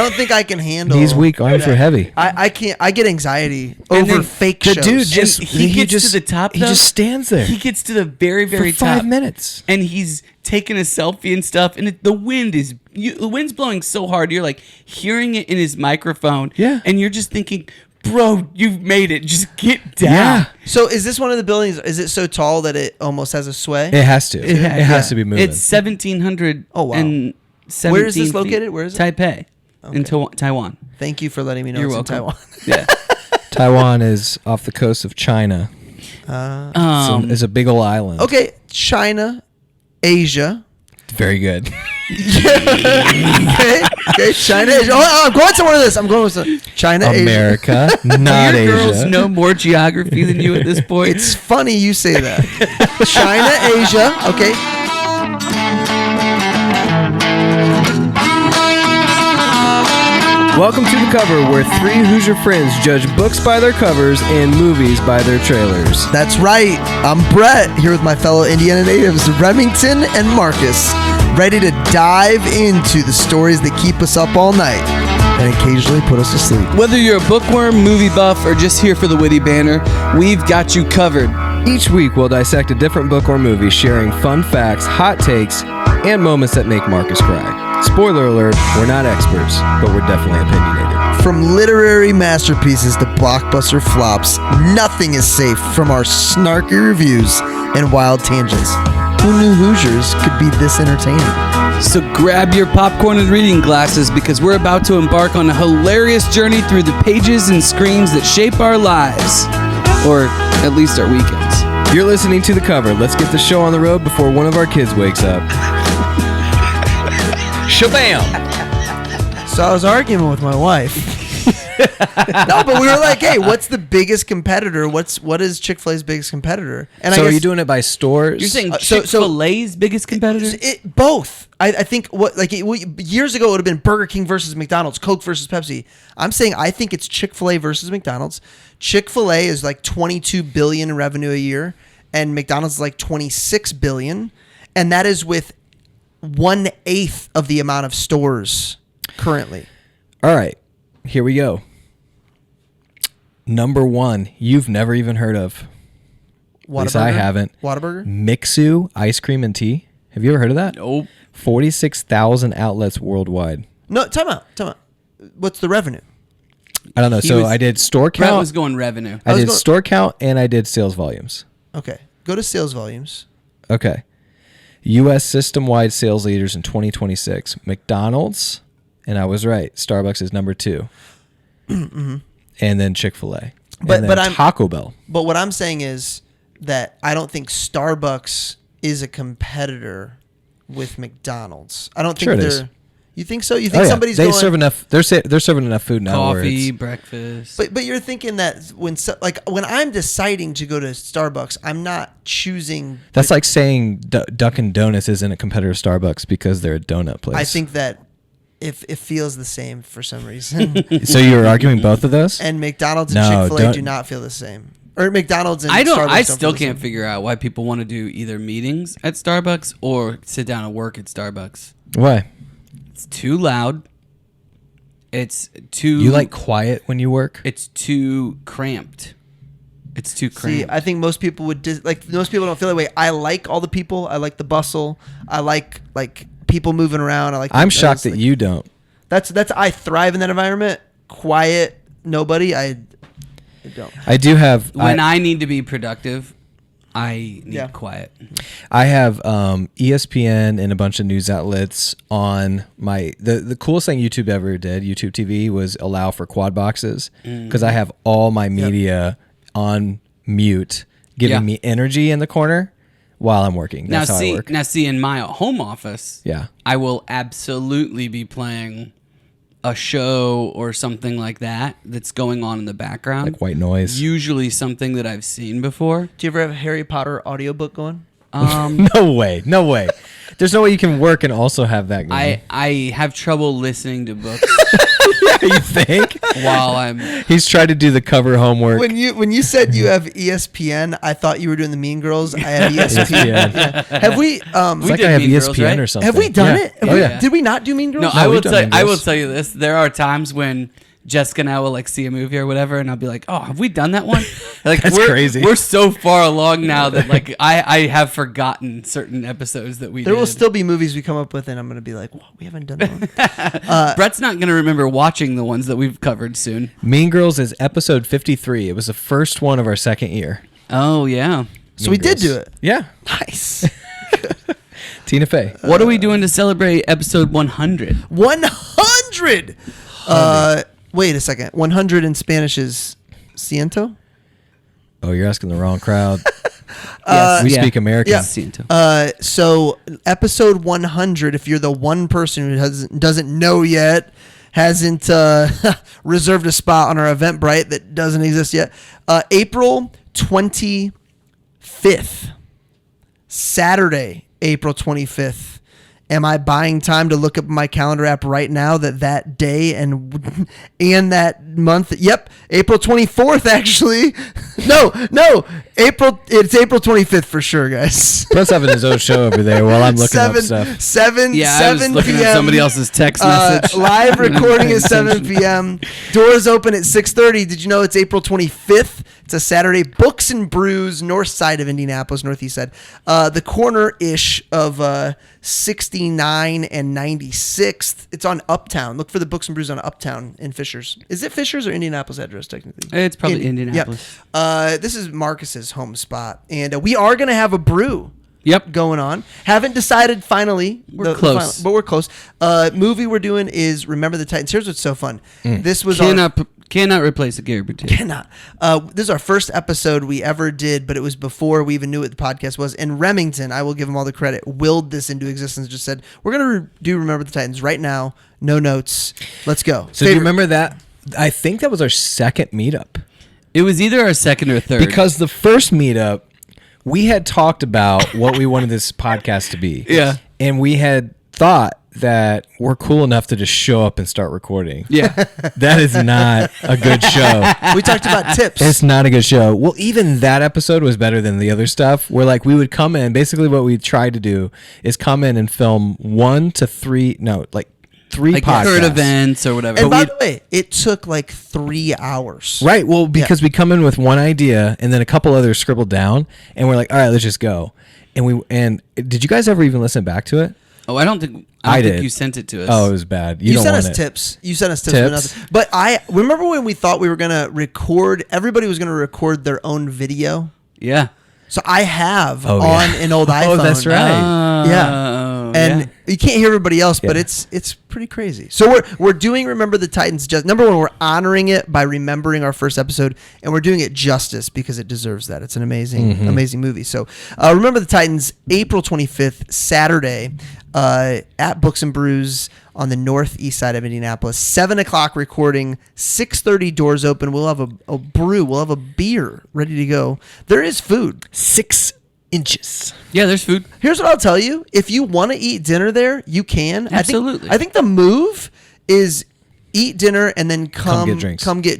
don't think I can handle. Knees weak, arms are heavy. I can't. I get anxiety over fake shows. Dude he gets to the top. He just stands there. He gets to the very, very for 5 minutes, and he's taking a selfie and stuff. And the wind's blowing so hard. You're like hearing it in his microphone. Yeah, and you're just thinking, bro, you've made it. Just get down. Yeah. So is this one of the buildings? Is it so tall that it almost has a sway? It has to. It has to be moving. It's 1700. Oh wow. And where is this located? Where is it? Taipei, in Taiwan. Thank you for letting me know. You're it's welcome. In Taiwan. Yeah. Taiwan is off the coast of China. It's a big old island. Okay, China, Asia. Very good. okay, China, Asia. Oh, I'm going somewhere with this. I'm going with China, America, Asia. not Your Asia. girls know more geography than you at this point. It's funny you say that. China, Asia. Okay. Welcome to The Cover, where three Hoosier friends judge books by their covers and movies by their trailers. That's right. I'm Brett, here with my fellow Indiana natives, Remington and Marcus, ready to dive into the stories that keep us up all night and occasionally put us to sleep. Whether you're a bookworm, movie buff, or just here for the witty banter, we've got you covered. Each week, we'll dissect a different book or movie, sharing fun facts, hot takes, and moments that make Marcus cry. Spoiler alert, we're not experts, but we're definitely opinionated. From literary masterpieces to blockbuster flops, nothing is safe from our snarky reviews and wild tangents. Who knew Hoosiers could be this entertaining? So grab your popcorn and reading glasses because we're about to embark on a hilarious journey through the pages and screens that shape our lives. Or at least our weekends. You're listening to The Cover. Let's get the show on the road before one of our kids wakes up. Shabam! So I was arguing with my wife. No, but we were like, hey, what's the biggest competitor? What is Chick-fil-A's biggest competitor? And So I guess, are you doing it by stores? You're saying so- Chick-fil-A's biggest competitor? Both. I think years ago it would have been Burger King versus McDonald's, Coke versus Pepsi. I'm saying I think it's Chick-fil-A versus McDonald's. Chick-fil-A is like 22 billion in revenue a year, and McDonald's is like 26 billion, and that is with 1/8 of the amount of stores currently. All right, here we go. Number one, you've never even heard of. At least I haven't. Whataburger? Mixu Ice Cream and Tea. Have you ever heard of that? Nope. 46,000 outlets worldwide. No, time out. What's the revenue? I don't know. So I did store Brett count. was going revenue. I did store count and I did sales volumes. Okay. Go to sales volumes. Okay. U.S. system-wide sales leaders in 2026. McDonald's, and I was right. Starbucks is number 2. Mm-hmm. And then Chick-fil-A. But I'm Taco Bell. But what I'm saying is that I don't think Starbucks is a competitor with McDonald's. I don't think it they're. is. You think so? You think somebody's they going? serve enough. They're serving enough food now. Coffee, breakfast. But you're thinking that when I'm deciding to go to Starbucks, I'm not choosing. That's like saying Dunkin' Donuts isn't a competitor of Starbucks because they're a donut place. I think that if it feels the same for some reason. So you're arguing both of those? And McDonald's and Chick-fil-A do not feel the same. Or McDonald's and Starbucks I don't still feel the can't same. figure out why people want to do either meetings at Starbucks or sit down and work at Starbucks. Why? It's too loud. It's too. You like quiet when you work? It's too cramped. It's too cramped. See, I think most people would most people don't feel that way. I like all the people. I like the bustle. I like people moving around. I'm shocked that you don't. That's I thrive in that environment. Quiet, nobody. I don't. I do have. When I need to be productive, I need quiet. I have ESPN and a bunch of news outlets on my. The coolest thing YouTube ever did, YouTube TV, was allow for quad boxes because I have all my media on mute, giving me energy in the corner while I'm working. That's how I work. Now, see, in my home office, I will absolutely be playing a show or something like that that's going on in the background. Like white noise. Usually something that I've seen before. Do you ever have a Harry Potter audiobook going? No way. There's no way you can work and also have that going. I have trouble listening to books Yeah, you think? while I'm. He's tried to do the cover homework. When you said you have ESPN, I thought you were doing the Mean Girls. I have ESPN. Yeah. Have we? It's We like did I have Mean Girls, ESPN right? or something. Have we done Yeah. it? Oh, yeah. Did we not do Mean Girls? No, I will tell you this. There are times when Jessica and I will like see a movie or whatever, and I'll be like, "Oh, have we done that one?" Like That's crazy. We're so far along now that like I have forgotten certain episodes that we. There did. will still be movies we come up with, and I'm going to be like, well, we haven't done that one. Brett's not going to remember watching the ones that we've covered soon. Mean Girls is episode 53. It was the first one of our second year. Oh yeah. So we did do it. Yeah. Nice. Tina Fey. What are we doing to celebrate episode 100? 100. Wait a second. 100 in Spanish is ciento. Oh, you're asking the wrong crowd. Yes. We Yeah. speak American. Yeah. Ciento. So episode 100. If you're the one person who doesn't know yet, hasn't reserved a spot on our Eventbrite that doesn't exist yet. April 25th, Saturday, April 25th. Am I buying time to look up my calendar app right now that day and that month? Yep, April 24th actually. No, it's April 25th for sure, guys. Brett's having his own show over there while I'm looking up stuff. 7 I was looking p.m. at somebody else's text message. Live recording at 7 p.m. Doors open at 6:30. Did you know it's April 25th? It's a Saturday. Books and Brews, north side of Indianapolis, northeast side. The corner-ish of 69 and 96th. It's on Uptown. Look for the Books and Brews on Uptown in Fishers. Is it Fishers or Indianapolis address, technically? It's probably Indianapolis. Yeah. This is Marcus's home spot. And we are going to have a brew. Yep. Going on. Haven't decided finally. We're close. But we're close. Movie we're doing is Remember the Titans. Here's what's so fun. This was Cannot replace a Gary Bertier. Cannot. This is our first episode we ever did, but it was before we even knew what the podcast was. And Remington, I will give him all the credit, willed this into existence. Just said, we're going to do Remember the Titans right now. No notes. Let's go. So do you remember that? I think that was our second meetup. It was either our second or third. Because the first meetup, we had talked about what we wanted this podcast to be. Yeah. And we had thought that we're cool enough to just show up and start recording. Yeah. That is not a good show. We talked about tips. It's not a good show. Well, even that episode was better than the other stuff. Where like we would come in, basically what we tried to do is come in and film 1 to 3, no, like 3 Like podcasts. current events or whatever. And by the way, it took like 3 hours. Right. Well, because we come in with one idea and then a couple others scribbled down, and we're like, all right, let's just go. And did you guys ever even listen back to it? Oh, I don't think did. you sent it to us. Oh, it was bad. You don't sent want us it. tips. You sent us tips. Tips? For nothing. But I remember when we thought we were going to record, everybody was going to record their own video. Yeah. So I have Oh, on yeah. an old iPhone. Oh, that's right. Yeah. And you can't hear everybody else, but Yeah. it's pretty crazy. So we're doing Remember the Titans. Just number one, we're honoring it by remembering our first episode, and we're doing it justice because it deserves that. It's an amazing movie. So Remember the Titans, April 25th, Saturday, at Books and Brews on the northeast side of Indianapolis. 7:00 recording, 6:30 doors open. We'll have a brew. We'll have a beer ready to go. There is food. 6 inches. Yeah, there's food. Here's what I'll tell you. If you want to eat dinner there, you can. Absolutely. I think the move is eat dinner and then Come get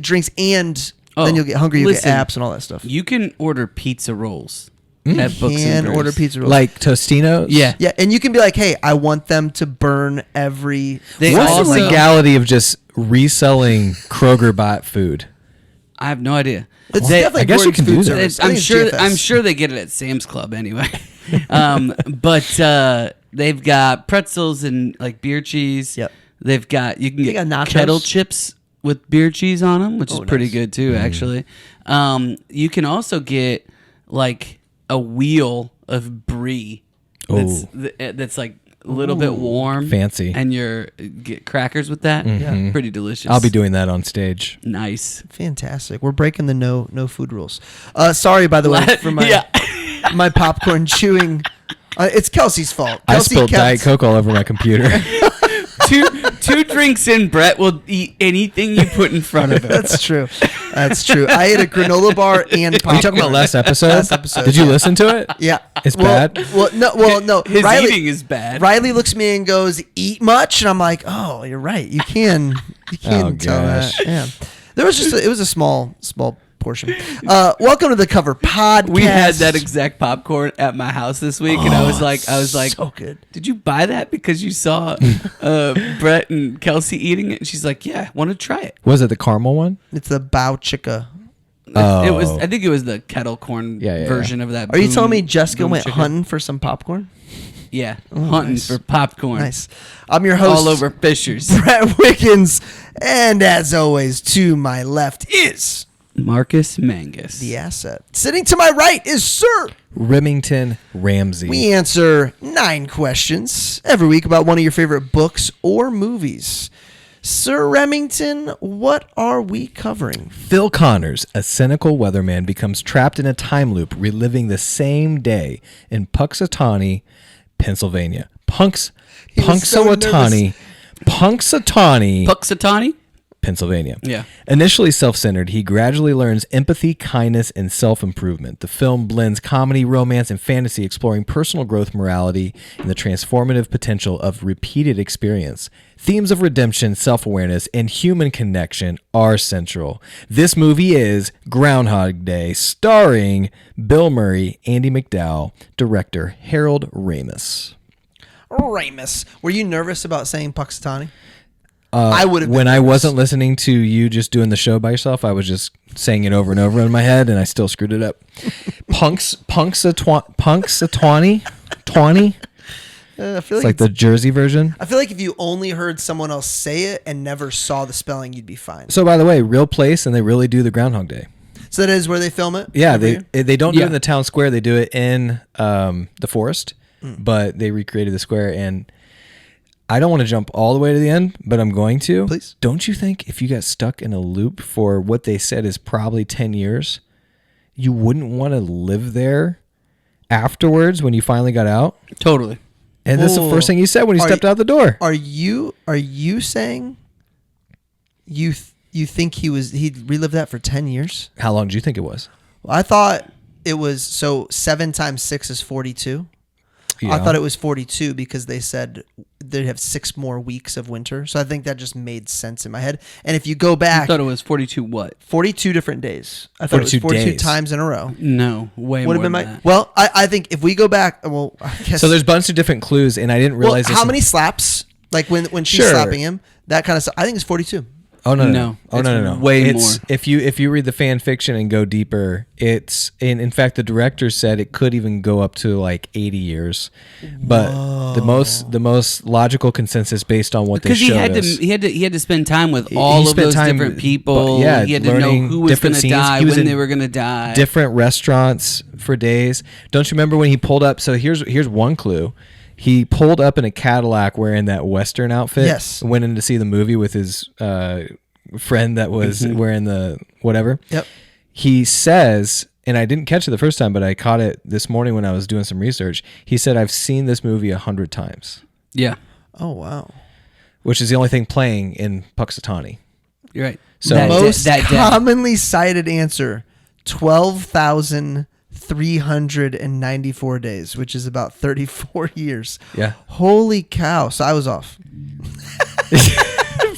drinks. and then you'll get hungry. You listen, get apps and all that stuff. You can order pizza rolls at Books And and Brews. order pizza rolls. Like Tostinos? Yeah. Yeah, and you can be like, hey, I want them to burn every... They What's also- the legality of just reselling Kroger bought food? I have no idea. It's They- definitely I guess you Gordon's can do food that. service. I I'm think it's sure. GFS. I'm sure they get it at Sam's Club anyway. But they've got pretzels and like beer cheese. Yep. They've got you can They get got nachos. kettle chips with beer cheese on them, which is pretty nice. good too, actually. You can also get like a wheel of brie that's like a little bit warm, Fancy. and you get crackers with that. Yeah. Pretty delicious. I'll be doing that on stage. nice. Fantastic. We're breaking the no food rules. Sorry, by the way, for my Yeah. my popcorn chewing. It's Kelsey's fault. I Kelsey spilled kept- Diet Coke all over my computer. two drinks in, Brett will eat anything you put in front of him. That's true. That's true. I ate a granola bar and popcorn. Are you talking about last episode? Last episode. Did you listen to it? Yeah. It's bad? Well, no. His Riley, eating is bad. Riley looks at me and goes, "Eat much?" And I'm like, "Oh, you're right. You can Oh, tell gosh. that." Yeah. There was just it was a small portion. Welcome to the Cover Podcast. We had that exact popcorn at my house this week, and I was like, so good. "Did you buy that because you saw Brett and Kelsey eating it?" And she's like, "Yeah, want to try it." Was it the caramel one? It's the bao chica. It was. I think it was the kettle corn Yeah. version of that. Are you boom- telling me Jessica boom went chicken. hunting for some popcorn? Yeah, hunting nice. for popcorn. Nice. I'm your host, All over Fishers. Brett Wiggins, and as always, to my left is Marcus Mangus. the asset. Sitting to my right is Sir. Remington Ramsey. We answer 9 questions every week about one of your favorite books or movies. Sir Remington, what are we covering? Phil Connors, a cynical weatherman, becomes trapped in a time loop, reliving the same day in Punxsutawney, Pennsylvania. Punxsutawney, Punxsutawney? Pennsylvania. Yeah. Initially self-centered, he gradually learns empathy, kindness, and self-improvement. The film blends comedy, romance, and fantasy, exploring personal growth, morality, and the transformative potential of repeated experience. Themes of redemption, self-awareness, and human connection are central. This movie is Groundhog Day, starring Bill Murray, Andie MacDowell, director Harold Ramis. Ramis. Were you nervous about saying Punxsutawney? I would have been When I nervous. wasn't listening to you just doing the show by yourself, I was just saying it over and over in my head, and I still screwed it up. Punxsutawney? I feel It's like the Jersey version. I feel like if you only heard someone else say it and never saw the spelling, you'd be fine. So, by the way, real place, and they really do the Groundhog Day. So that is where they film it? Yeah, every they year? don't do it Yeah. in the town square. They do it in the forest, but they recreated the square. And I don't want to jump all the way to the end, but I'm going to. Please. Don't you think if you got stuck in a loop for what they said is probably 10 years, you wouldn't want to live there afterwards when you finally got out? Totally. And that's the Whoa. first thing you said when you Are stepped you- out the door. Are you saying you think he relived that for 10 years? How long do you think it was? Well, I thought it was 7 times 6 is 42. I Yeah. thought it was 42 because they said they'd have 6 more weeks of winter. So I think that just made sense in my head. And if you go I back, thought it was 42 what? 42 different days. I thought it was 42 42 days. times in a row. No, way Would more have been than my. that. Well, I think if we go back, well, I guess. So there's a bunch of different clues, and I didn't well, realize this. how many slaps? Like when she's Sure. slapping him, that kind of stuff. I think it's 42. Oh no! No, Oh it's no! way It's- more. If you read the fan fiction and go deeper, it's in fact the director said it could even go up to like 80 years, but the most logical consensus based on what Because they he showed had us. he had to spend time with He all of spent those time, different people. but, yeah, he had to know learning who was different going to scenes. die, He was when in they were going to die. different restaurants for days. Don't you remember when he pulled up? So here's one clue. He pulled up in a Cadillac wearing that Western outfit. Yes. Went in to see the movie with his friend that was wearing the whatever. Yep. He says, and I didn't catch it the first time, but I caught it this morning when I was doing some research. He said, "I've seen this movie 100 times," Yeah, Oh wow. which is the only thing playing in Punxsutawney. you're right. So- Most that day. commonly cited answer: 12,394 days, which is about 34 years. Yeah. Holy cow! So I was off.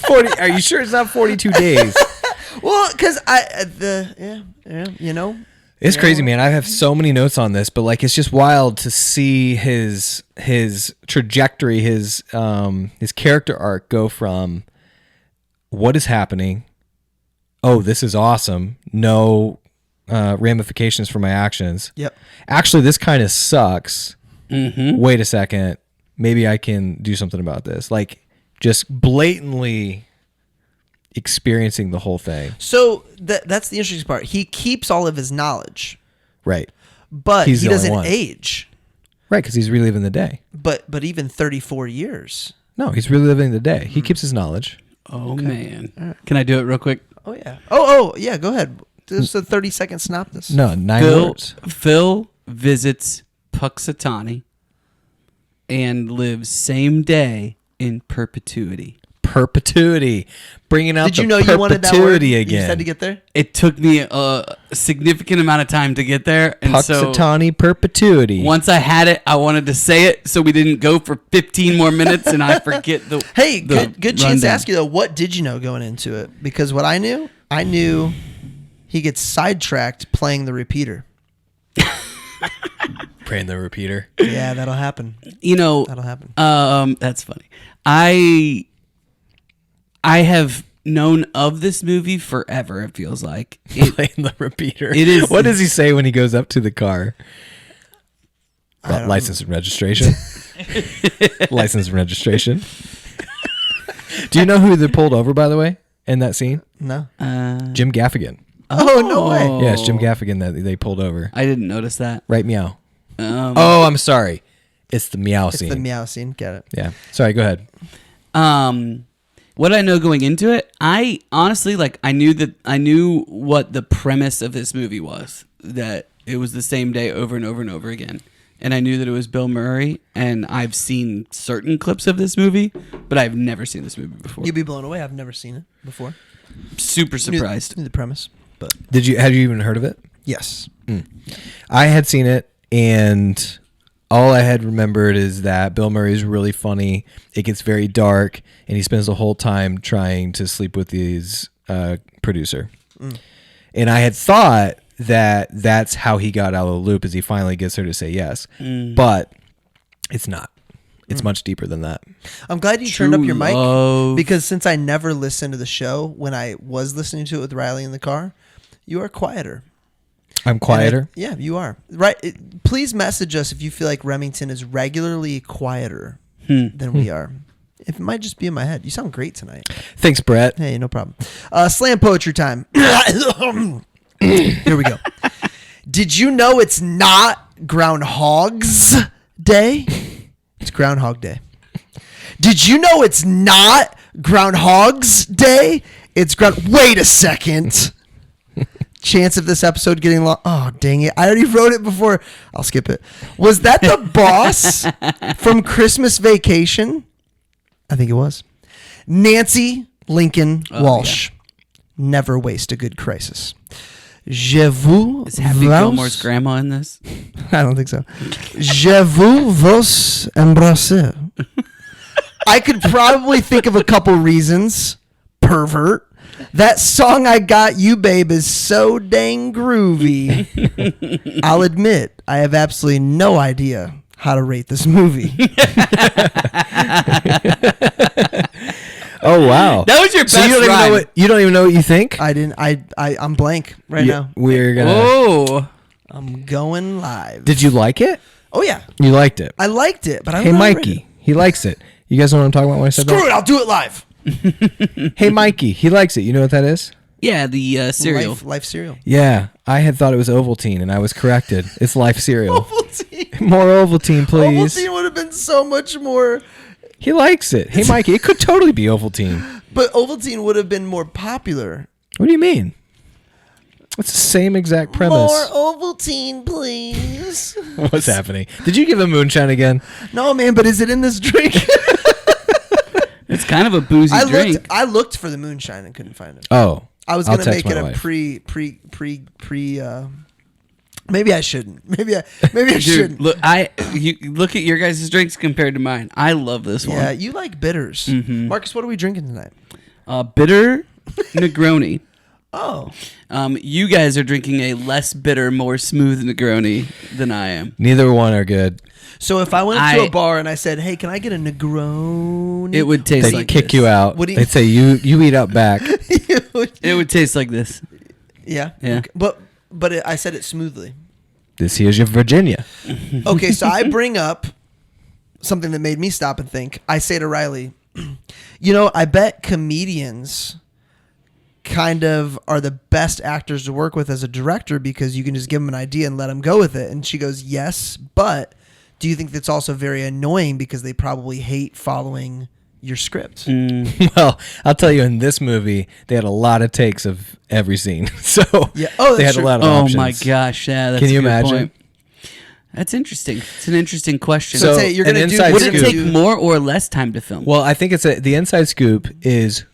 40. Are you sure it's not 42 days? Well, because you know. It's crazy, man. I have so many notes on this, but like it's just wild to see his trajectory, his character arc go from what is happening. Oh, this is awesome. No ramifications for my actions. Yep. Actually, this kind of sucks. Mm-hmm. Wait a second. Maybe I can do something about this. Like just blatantly experiencing the whole thing. So that's the interesting part. He keeps all of his knowledge, Right. but He's he the only doesn't one. age. Right, because he's reliving the day. But even 34 years. No, he's reliving the day. He keeps his knowledge. Oh man, can I do it real quick? Oh yeah. Oh yeah. Go ahead. This is a 30-second synopsis. No, 9 words. Phil visits Punxsutawney and lives same day in perpetuity. Perpetuity. Bringing out Did you the know you wanted that word? perpetuity You again. just had to get there? It took me a significant amount of time to get there, and so Puxatawny perpetuity. once I had it, I wanted to say it, so we didn't go for 15 more minutes, and I forget the. Hey, the good chance to rundown. ask you though. What did you know going into it? Because what I knew he gets sidetracked playing the repeater. Praying the repeater. Yeah, that'll happen. You know, That'll happen. that's funny. I have known of this movie forever. It feels like Playing the repeater. It is- What does he say when he goes up to the car? don't License and registration. License and registration. Do you know who they pulled over, by the way, in that scene? No. Jim Gaffigan. Oh, no way. Yeah, it's Jim Gaffigan that they pulled over. I didn't notice that. Right, meow. Um, Oh, I'm sorry. It's the meow It's scene. the meow scene. Get it. Yeah. Sorry, go ahead. What I know going into it, I honestly I knew what the premise of this movie was, that it was the same day over and over and over again. And I knew that it was Bill Murray, and I've seen certain clips of this movie, but I've never seen this movie before. You'd be blown away. I've never seen it before. Super surprised. Knew the premise, but Had you even heard of it? yes. I had seen it, and all I had remembered is that Bill Murray is really funny. It gets very dark, and he spends the whole time trying to sleep with his producer. And I had thought that that's how he got out of the loop, is he finally gets her to say yes. But it's not. It's much deeper than that. I'm glad you turned up your mic love. because since I never listened to the show, when I was listening to it with Riley in the car, you are quieter. I'm quieter. Yeah, you are. Right. Please message us if you feel like Remington is regularly quieter than we are. It might just be in my head. You sound great tonight. Thanks, Brett. Hey, no problem. Slam poetry time. Here we go. Did you know it's not Groundhog's Day? It's Groundhog Day. Did you know it's not Groundhog's Day? It's Wait a second. Chance of this episode getting long. Oh, dang it. I already wrote it before. I'll skip it. Was that the boss from Christmas Vacation? I think it was. Nancy Lincoln Walsh. Never waste a good crisis. Je vous Is Happy Gilmore's grandma in this? I don't think so. Je vous vos embrasser. I could probably think of a couple reasons. Pervert. That song I got you, babe, is so dang groovy. I'll admit, I have absolutely no idea how to rate this movie. Oh, wow. That was your best So you don't even rhyme. know you don't even know what you think? I didn't. I'm blank right now. We're gonna. Oh, I'm going live. Did you like it? Oh yeah, You liked it. I liked it, but I don't Hey, know how to rate Mikey. He likes it. You guys know what I'm talking about when I it. said Screw that? it, I'll do it live. Hey, Mikey. He likes it. You know what that is? yeah, the cereal. Life cereal. Yeah. I had thought it was Ovaltine, and I was corrected. It's Life cereal. Ovaltine. More Ovaltine, please. Ovaltine would have been so much more, He likes it. Hey, Mikey. It could totally be Ovaltine. but Ovaltine would have been more popular. What do you mean? It's the same exact premise. More Ovaltine, please. What's happening? Did you give him moonshine again? No, man, but is it in this drink? It's kind of a boozy drink. I looked for the moonshine and couldn't find it. Oh. I was I'll gonna text make it my a wife. pre. Maybe I shouldn't. Maybe I Dude, shouldn't. look, you look at your guys' drinks compared to mine. I love this Yeah, one. you like bitters, Marcus. What are we drinking tonight? Bitter Negroni. Oh, You guys are drinking a less bitter, more smooth Negroni than I am. Neither one are good. so if I went up to a bar and I said, "Hey, can I get a Negroni?" It would taste They'd like kick this. you out. What do you- They'd say, you eat up back. It would taste like this. Yeah, Yeah. Okay. But I said it smoothly. This here's your Virginia. Okay, so I bring up something that made me stop and think. I say to Riley, I bet comedians kind of are the best actors to work with as a director because you can just give them an idea and let them go with it. And she goes, yes, but do you think that's also very annoying because they probably hate following your script? Well, I'll tell you, in this movie, they had a lot of takes of every scene. So Yeah. Oh, they that's had true. a lot of Oh options. my gosh, yeah. That's Can you a good imagine? point. That's interesting. It's an interesting question. So say you're an gonna do. inside would it scoop. take more or less time to film? Well, I think the inside scoop is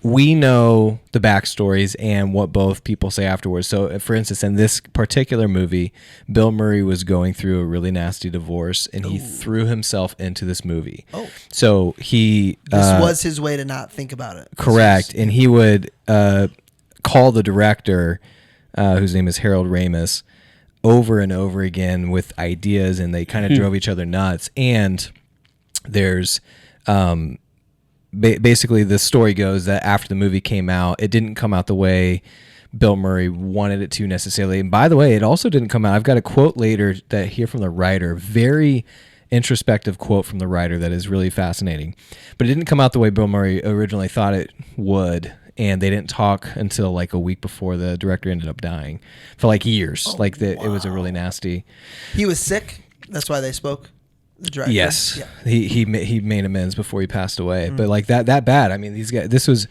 we know the backstories and what both people say afterwards. So, for instance, in this particular movie, Bill Murray was going through a really nasty divorce, and he threw himself into this movie. Oh. So he This was his way to not think about it. correct, and he would call the director, whose name is Harold Ramis, over and over again with ideas, and they kind of drove each other nuts. And there's basically the story goes that after the movie came out, it didn't come out the way Bill Murray wanted it to necessarily. And by the way, it also didn't come out. I've got a quote later that here from the writer, very introspective quote from the writer that is really fascinating. But it didn't come out the way Bill Murray originally thought it would. And they didn't talk until like a week before the director ended up dying for like years. It was a really nasty. He was sick. That's why they spoke. The director. Yes, Yeah. he made amends before he passed away. But like that bad. I mean, these guys. This is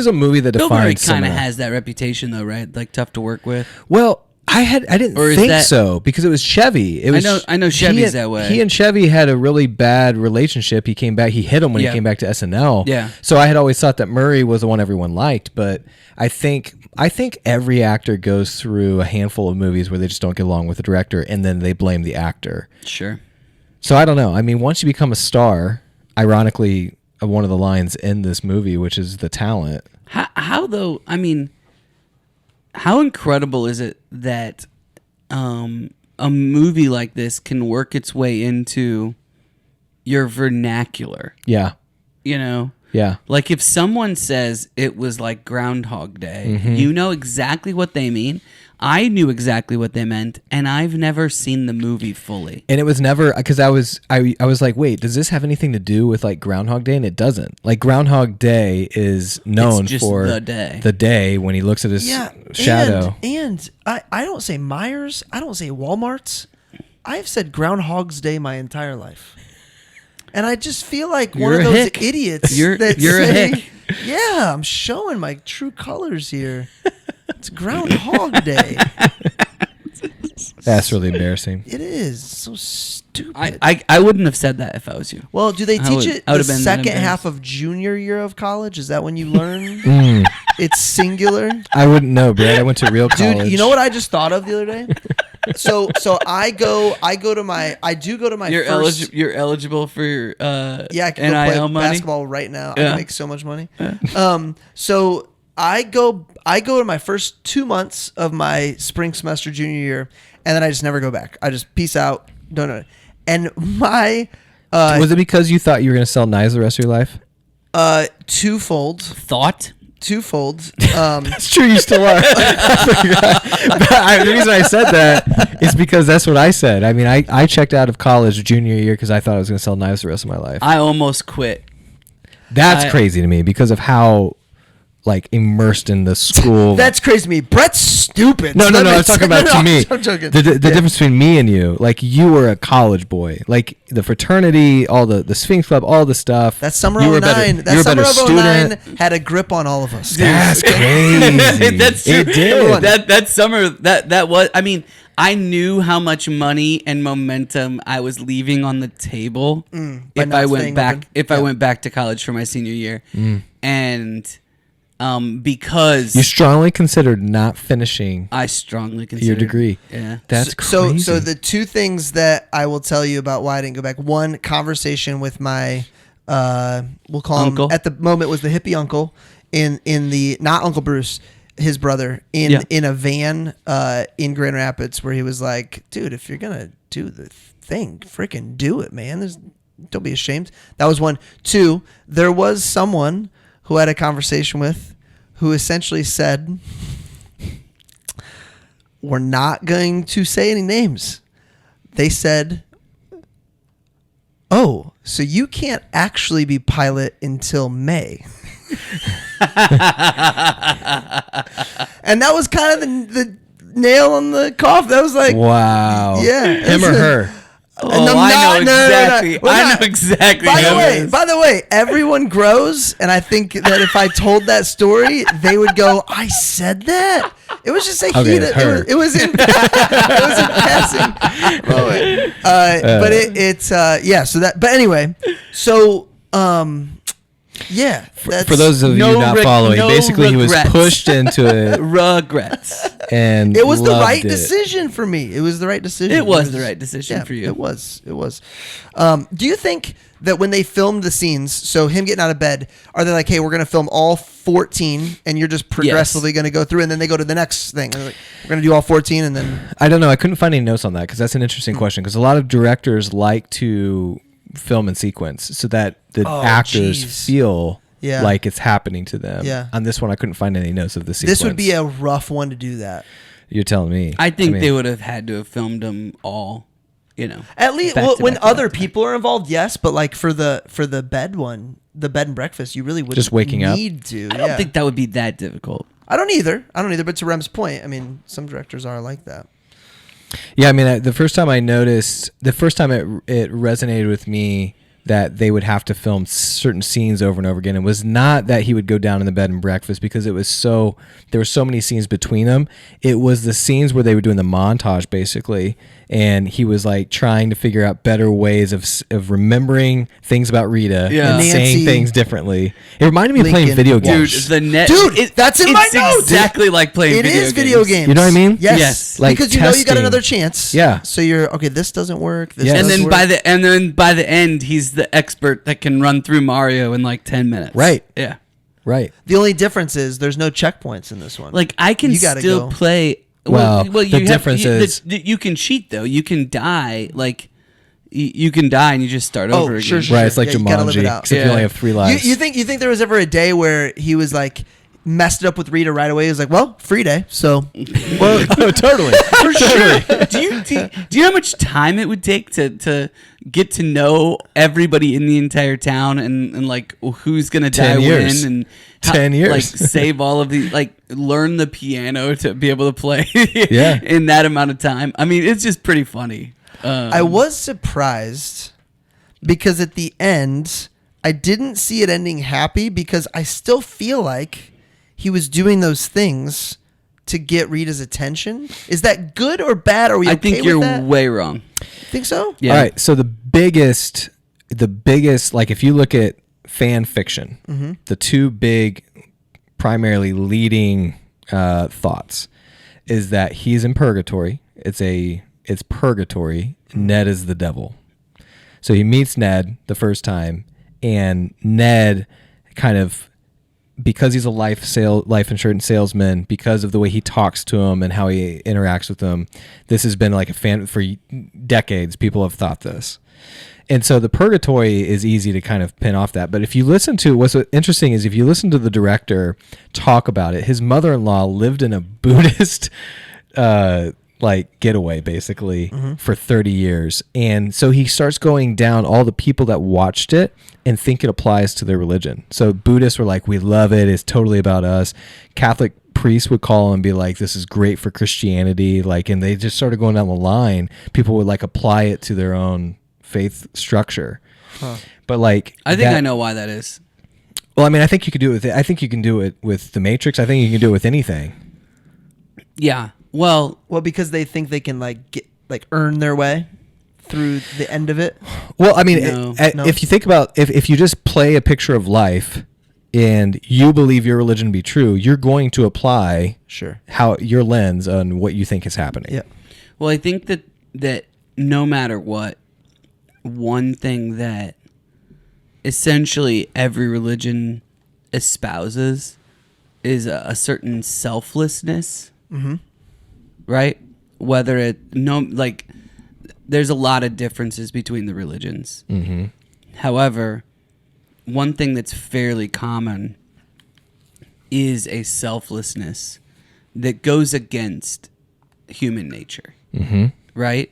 a movie that Bill Murray defines kind of cinema. has that reputation, though, right? Like tough to work with. Well, I didn't Or is think that- so because it was Chevy. It was, I know Chevy's that way. He and Chevy had a really bad relationship. He came back. He hit him when Yeah. he came back to SNL. Yeah. So I had always thought that Murray was the one everyone liked, but I think every actor goes through a handful of movies where they just don't get along with the director, and then they blame the actor. Sure. So I don't know. I mean, once you become a star, ironically, one of the lines in this movie, which is the talent. How though? I mean, how incredible is it that a movie like this can work its way into your vernacular? Yeah. You know, Yeah. like if someone says it was like Groundhog Day, you know exactly what they mean. I knew exactly what they meant, and I've never seen the movie fully. And it was never because I was like, wait, does this have anything to do with like Groundhog Day? And it doesn't. Like Groundhog Day is known It's just for the day when he looks at his shadow. And I don't say Myers. I don't say Walmart's. I've said Groundhog's Day my entire life. And I just feel like one You're of a those hick. idiots. You're that a say, hick. Yeah, I'm showing my true colors here. It's Groundhog Day. That's really embarrassing. It is so stupid. I wouldn't have said that if I was you. Well, do they I teach would- it I would the have been that second half embarrassed. of junior year of college? Is that when you learn? It's singular. I wouldn't know, Brad. I went to real college. Dude, you know what I just thought of the other day? So I do go to my first. You're eligible for Yeah, I can go NIL play money. basketball right now. I Yeah. can make so much money. So I go to my first 2 months of my spring semester junior year, and then I just never go back. I just peace out. Don't know. And my was it because you thought you were going to sell knives the rest of your life? twofold. It's true, you still are. The reason I said that is because that's what I said. I mean, I checked out of college junior year because I thought I was going to sell knives the rest of my life. I almost quit. That's crazy to me because of how like immersed in the school. That's crazy to me. Brett's stupid. No, So that I'm makes talking sense. about No, to me. I'm joking. The difference between me and you, like you were a college boy, like the fraternity, all the Sphinx Club, all the stuff. That summer you were of a better- 09. you That were a summer better of 09 student. had a grip on all of us. That's crazy. That's true. It did. That summer that was. I mean, I knew how much money and momentum I was leaving on the table by if not I went staying back. open. If I went back to college for my senior year, and because You strongly considered not finishing I strongly consider your degree. Yeah. That's So crazy. the two things that I will tell you about why I didn't go back. One, conversation with my we'll call Uncle? him at the moment was the hippie uncle in the not Uncle Bruce, his brother in a van in Grand Rapids where he was like, dude, if you're gonna do the thing, freaking do it, man. Don't be ashamed. That was one. Two, there was someone who I had a conversation with who essentially said, we're not going to say any names. They said, oh, so you can't actually be pilot until May. And that was kind of the nail on the coffin. That was like, wow. Yeah, Him or it's a- her? Oh, And I'm I not- know no, no, no, exactly. we're I not- know exactly. By who the it way, is. everyone grows, and I think that if I told that story, they would go, I said that? It was just a Okay, heat. It was in passing moment. But it's yeah. So that. But anyway, so yeah. For those of you No not reg- following, no basically he was regrets. pushed into it, Regrets. and it was the loved right it. decision for me. It was the right decision. It was the right decision Yeah, for you. It was. It was. Do you think that when they filmed the scenes, so him getting out of bed, are they like, hey, we're going to film all 14 and you're just progressively going to go through, and then they go to the next thing? They're like, we're going to do all 14 and then. I don't know. I couldn't find any notes on that because that's an interesting question. Because a lot of directors like to film in sequence so that the actors geez. feel Yeah. like it's happening to them. Yeah. On this one, I couldn't find any notes of the sequence. This would be a rough one to do that. You're telling me. I think mean, they would have had to have filmed them all, At least back to when back to other back to back. people are involved, yes, but like for the bed one, the bed and breakfast, you really wouldn't Just waking up? need to. I don't think that would be that difficult. I don't either. But to Rem's point, I mean, some directors are like that. Yeah, I mean, the first time it resonated with me that they would have to film certain scenes over and over again. It was not that he would go down in the bed and breakfast because there were so many scenes between them. It was the scenes where they were doing the montage basically, and he was like trying to figure out better ways of remembering things about Rita Yeah. and saying Nancy, things differently. It reminded me of playing Lincoln. video Dude, games. That's in my it's notes. exactly like playing It video is games. video games. You know what I mean? Yes. Yes. Like because you know you got testing. another chance. Yeah. So you're okay. This doesn't work. This Yes. And doesn't then work. by the end, he's the expert that can run through Mario in like 10 minutes. Right. Yeah. Right. The only difference is there's no checkpoints in this one. Like I can You gotta still go. play. Well, the difference is- you can cheat though. You can die. Like you can die and you just start over again. sure, sure. Right. It's like Yeah, you gotta live it Jumanji, out. except you Yeah. only have 3 lives. you think there was ever a day where he was like messed it up with Rita right away? He was like, well, free day, so Well, totally. For sure. Do you know how much time it would take to get to know everybody in the entire town and like who's gonna 10 die years. when and 10 years. like save all of the like learn the piano to be able to play Yeah. in that amount of time. I mean, it's just pretty funny. I was surprised because at the end I didn't see it ending happy because I still feel like he was doing those things to get Rita's attention. Is that good or bad? Are we? I okay think with you're that? way wrong. Think so? Yeah. All right. So the biggest, like if you look at fan fiction, Mm-hmm. the two big, primarily leading thoughts is that he's in purgatory. It's purgatory. Ned is the devil. So he meets Ned the first time, and Ned kind of, because he's a life insurance salesman, because of the way he talks to him and how he interacts with them, this has been like a fan for decades. People have thought this. And so the purgatory is easy to kind of pin off that. But if you listen to, what's interesting is if you listen to the director talk about it, his mother-in-law lived in a Buddhist like getaway basically for 30 years. And so he starts going down all the people that watched it and think it applies to their religion. So Buddhists were like, we love it. It's totally about us. Catholic priests would call and be like, this is great for Christianity. Like, and they just started going down the line. People would like apply it to their own faith structure. But like, I think I know why that is. Well, I mean, I think you could do it with, I think you can do it with The Matrix. I think you can do it with anything. Yeah. Well, because they think they can like get like earn their way through the end of it. Well, I mean, No. if you think about, if you just play a picture of life and you believe your religion to be true, you're going to apply Sure. how your lens on what you think is happening. Yeah. well, I think that no matter what, one thing that essentially every religion espouses is a certain selflessness. Mm-hmm. Right? Whether there's a lot of differences between the religions. Mm-hmm. However, one thing that's fairly common is a selflessness that goes against human nature. Mm-hmm. Right?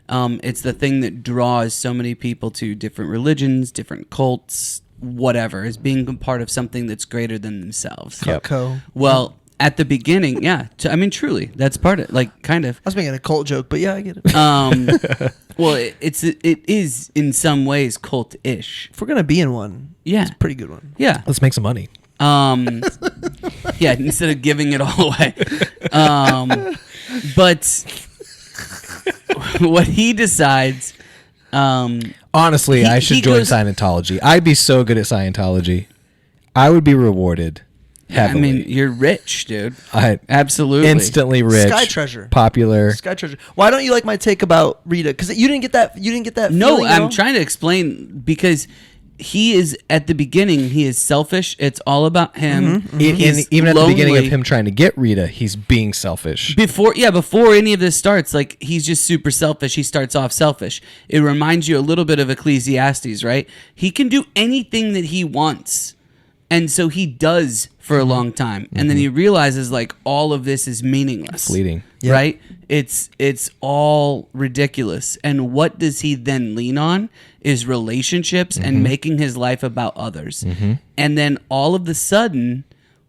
It's the thing that draws so many people to different religions, different cults, whatever, as being a part of something that's greater than themselves. Yep. Co. Well, at the beginning, yeah. I mean, truly, that's part of it. Like, kind of. I was making a cult joke, but yeah, I get it. Well, it is in some ways cult-ish. If we're gonna be in one, Yeah. it's a pretty good one. Yeah. Let's make some money. Yeah, instead of giving it all away. But what he decides. Honestly, I should join goes, Scientology. I'd be so good at Scientology. I would be rewarded heavily. I mean, you're rich, dude. I Absolutely. instantly rich, Sky treasure. popular. Sky treasure. Why don't you like my take about Rita? Because you didn't get that. You didn't get that. No, feeling at I'm all? trying to explain because he is at the beginning. He is selfish. It's all about him. And He's even at the beginning of lonely. him trying to get Rita, he's being selfish. Before any of this starts, like he's just super selfish. He starts off selfish. It reminds you a little bit of Ecclesiastes, right? He can do anything that he wants, and so he does for a long time, and then he realizes like all of this is meaningless, Fleeting. right? It's all ridiculous. And what does he then lean on? Is relationships and making his life about others. And then all of the sudden,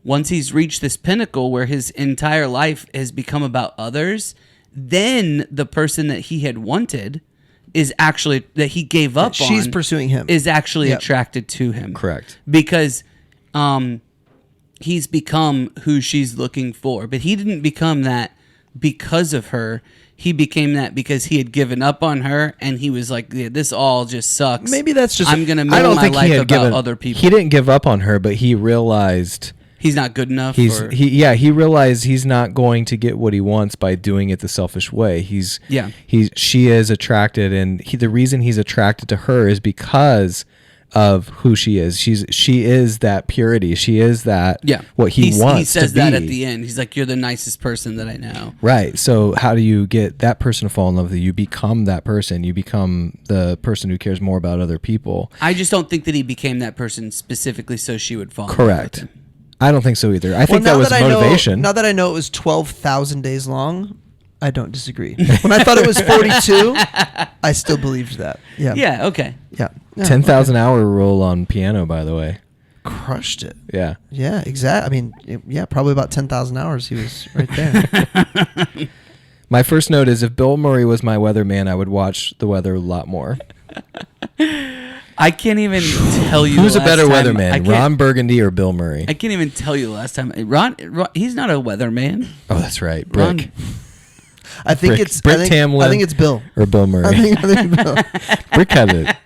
once he's reached this pinnacle where his entire life has become about others, then the person that he had wanted is actually that he gave up on. She's pursuing him. Is actually Yep. attracted to him. Correct. Because he's become who she's looking for. But he didn't become that because of her. He became that because he had given up on her, and he was like, yeah, "This all just sucks." Maybe that's just- I'm gonna I make don't my think he life had about given other people. He didn't give up on her, but he realized He's not good enough. or- he realized he's not going to get what he wants by doing it the selfish way. She is attracted, and the reason he's attracted to her is because of who she is. She is that purity. She is that what he wants. He says to be. that at the end. He's like, "You're the nicest person that I know." Right. So how do you get that person to fall in love with you? You become that person. You become the person who cares more about other people. I just don't think that he became that person specifically so she would fall. Correct. In love with him. I don't think so either. I think now that was motivation. Now that I know it was 12,000 days long, I don't disagree. When I thought it was 42, I still believed that. Yeah. Yeah. Okay. Yeah. 10,000 hour rule on piano, by the way. Crushed it. Yeah. Yeah, exactly. I mean, yeah, probably about 10,000 hours. He was right there. My first note is if Bill Murray was my weatherman, I would watch the weather a lot more. I can't even tell you. Who's the a better last time- I weatherman, can't- Ron Burgundy or Bill Murray? I can't even tell you the last time. Ron he's not a weatherman. Oh, that's right. Brick. Ron- I think Brick- it's Brick I think, Tamlin I think it's Bill. Or Bill Murray. I think Bill. Brick had it.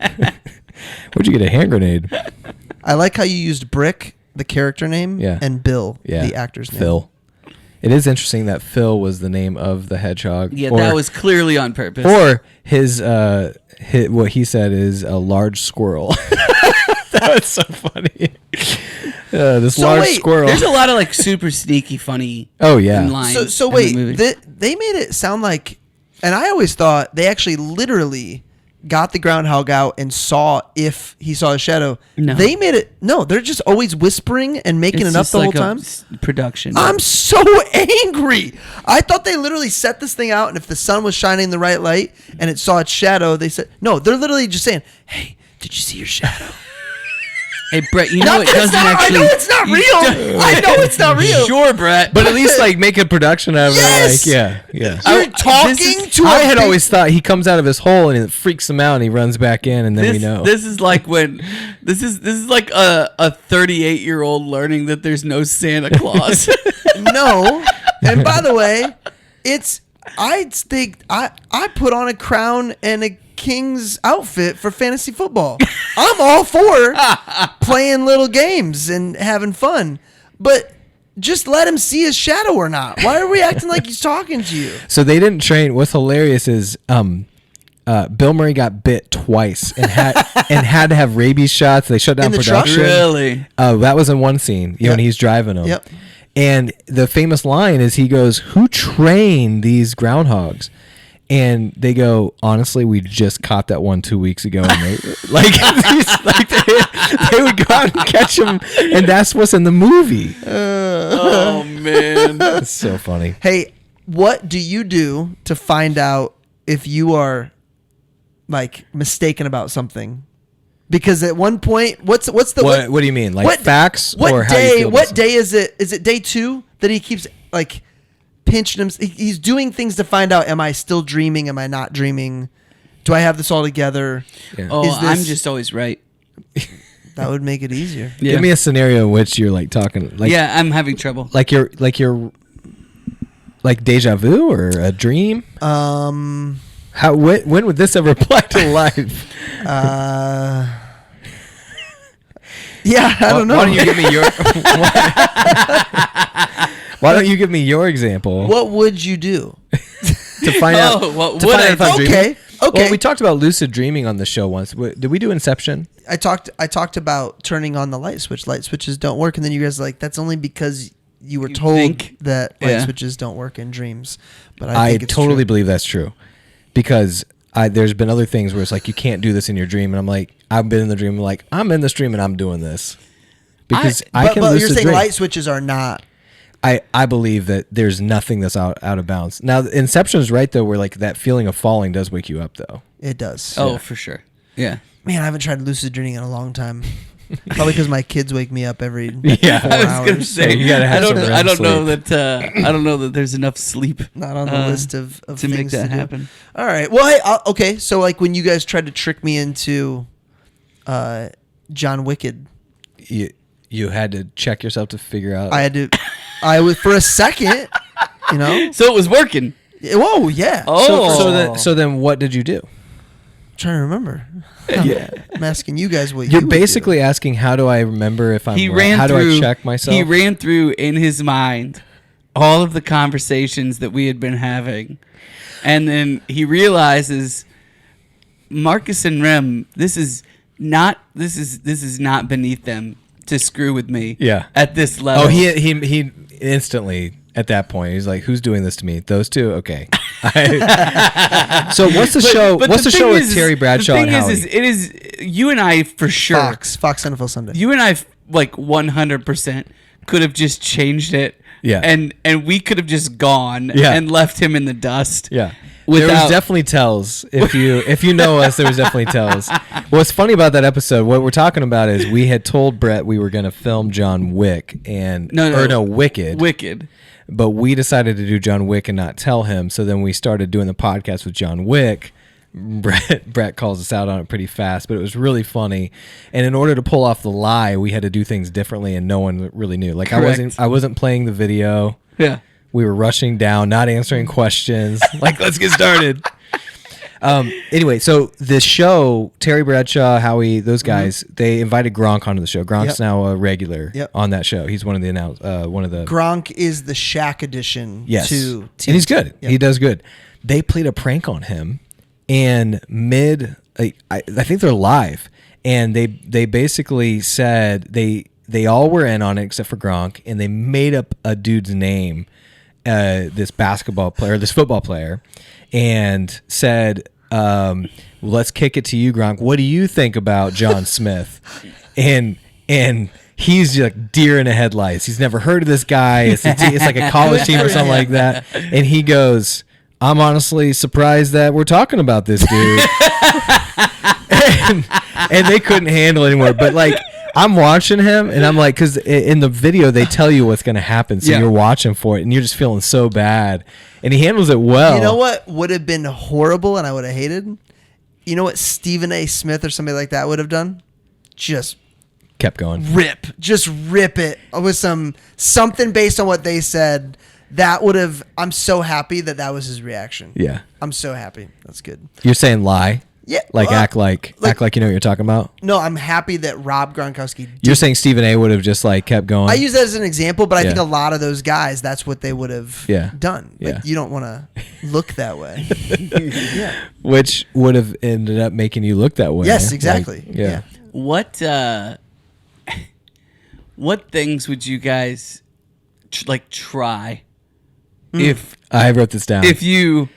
Where'd you get a hand grenade? I like how you used Brick, the character name, Yeah. and Bill, Yeah. the actor's name. Phil. It is interesting that Phil was the name of the hedgehog. Yeah, Or- that was clearly on purpose. Or his what he said is a large squirrel. That was so funny. This So large wait, squirrel. there's a lot of like super sneaky, funny. Oh, yeah. lines So in wait, the movie. they made it sound like, and I always thought they actually literally got the groundhog out and saw if he saw a shadow. No. They made it. No, they're just always whispering and making It's it up just the whole like a time. production. I'm so angry. I thought they literally set this thing out, and if the sun was shining in the right light and it saw its shadow, they said no. They're literally just saying, "Hey, did you see your shadow?" Hey Brett, you know Not it that it's doesn't not- actually. I know it's not you real. don't- I know it's not real. Sure, Brett. But at least like make a production out of Yes! it. Like, yeah. You're this talking is- to. I a had big- always thought he comes out of his hole and it freaks him out and he runs back in and then we know. This is like when this is like a 38-year-old learning that there's no Santa Claus. No. And by the way, I put on a crown and a king's outfit for fantasy football. I'm all for playing little games and having fun, but just let him see his shadow or not. Why are we acting like he's talking to you? So they didn't train. What's hilarious is Bill Murray got bit twice and had to have rabies shots. They shut down In the truck? production. Really? That was in one scene. You know, when he's driving them. Yep. And the famous line is he goes, "Who trained these groundhogs?" And they go, "Honestly, we just caught that one 2 weeks ago." And they, they would go out and catch them, and that's what's in the movie. Oh man. It's so funny. Hey, what do you do to find out if you are like mistaken about something? Because at one point, what's the What do you mean? Like facts What or how you day? feel about What something? day is it? Is it day 2 that he keeps like pinching him? He's doing things to find out: am I still dreaming? Am I not dreaming? Do I have this all together? Yeah. Oh, Is this- I'm just always right. That would make it easier. Yeah. Give me a scenario in which you're like talking like yeah, I'm having trouble. like you're like deja vu or a dream? How when would this ever apply to life? Yeah, I don't know. Why don't you give me your? Why don't you give me your example? What would you do? To find out. What to would find I out if I'm do? dreaming? Okay. Well, we talked about lucid dreaming on the show once. Did we do Inception? I talked about turning on the light switch. Light switches don't work, and then you guys are like, that's only because you were told think? that light Yeah. switches don't work in dreams. But I think it's totally true. believe that's true, because there's been other things where it's like you can't do this in your dream, and I'm like, I've been in the dream, like I'm in this dream and I'm doing this because I can But lucid you're saying dream. light switches are not. I believe that there's nothing that's out of bounds. Now, Inception is right though, where like that feeling of falling does wake you up though. It does. Oh, for sure. Yeah. Man, I haven't tried lucid dreaming in a long time. Probably because my kids wake me up every 4 Yeah. I was gonna hours. say, you gotta have some REM I don't know sleep. that. I don't know that there's enough sleep Not on the list of to things make that to do. happen. All right. Well, hey, okay. So like when you guys tried to trick me into John Wicked, You had to check yourself to figure out. I had to. I was for a second. You know. So it was working. Whoa. Yeah. Oh. So then what did you do? I'm trying to remember. I'm asking you guys what You're you would basically do. asking, how do I remember if I'm He right? ran How through. do I check myself? He ran through in his mind all of the conversations that we had been having, and then he realizes Marcus and Rem. This is not beneath them to screw with me. Yeah. At this level. Oh, he instantly at that point he's like, who's doing this to me? Those two? Okay. So what's the show? But What's the show with is- Terry Bradshaw the and thing Howie? is it is you and I for sure. Fox NFL Sunday. You and I like 100% could have just changed it. Yeah. And we could have just gone Yeah. and left him in the dust. Yeah. Without, There was definitely tells. If you know us, there was definitely tells. What's funny about that episode, what we're talking about is we had told Brett we were going to film John Wick and Wicked. Wicked. But we decided to do John Wick and not tell him. So then we started doing the podcast with John Wick. Brett calls us out on it pretty fast, but it was really funny. And in order to pull off the lie, we had to do things differently, and no one really knew. Like Correct. I wasn't playing the video. Yeah. We were rushing down, not answering questions. Like, let's get started. Anyway, so the show, Terry Bradshaw, Howie, those guys, they invited Gronk onto the show. Gronk's now a regular on that show. He's one of the Gronk is the Shaq edition. Yes, To and he's good. Yep. He does good. They played a prank on him, and I think they're live, and they basically said they all were in on it except for Gronk, and they made up a dude's name, this football player, and said, let's kick it to you, Gronk. What do you think about John Smith? And he's like deer in the headlights. He's never heard of this guy. It's like a college team or something like that. And he goes, I'm honestly surprised that we're talking about this dude. and they couldn't handle it anymore. But like, I'm watching him, and I'm like, because in the video they tell you what's going to happen, so you're watching for it, and you're just feeling so bad. And he handles it well. You know what would have been horrible, and I would have hated? You know what Stephen A. Smith or somebody like that would have done? Just kept going. Just rip it with something based on what they said. That would have. I'm so happy that was his reaction. Yeah, I'm so happy. That's good. You're saying lie. Yeah, like act like you know what you're talking about. No, I'm happy that Rob Gronkowski. You're saying Stephen A. would have just like kept going. I use that as an example, but I think a lot of those guys, that's what they would have done. Like, Yeah. you don't want to look that way. Yeah. Which would have ended up making you look that way. Yes, exactly. Like, yeah. What things would you guys try if I wrote this down. if you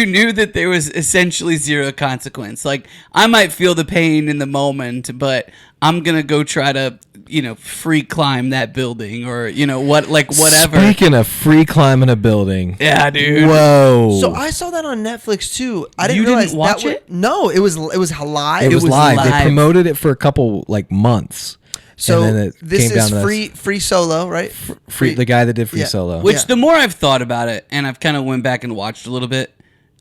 knew that there was essentially zero consequence? Like, I might feel the pain in the moment, but I'm gonna go try to free climb that building, or whatever. Speaking of free climbing a building, Yeah, dude. whoa. So I saw that on Netflix too. I didn't You didn't realize watch that it? No, it was live. it was was live. They live. promoted it for a couple months. So and then it this came down is to free solo, right? free. The guy that did Free Solo. Which the more I've thought about it, and I've kind of went back and watched a little bit,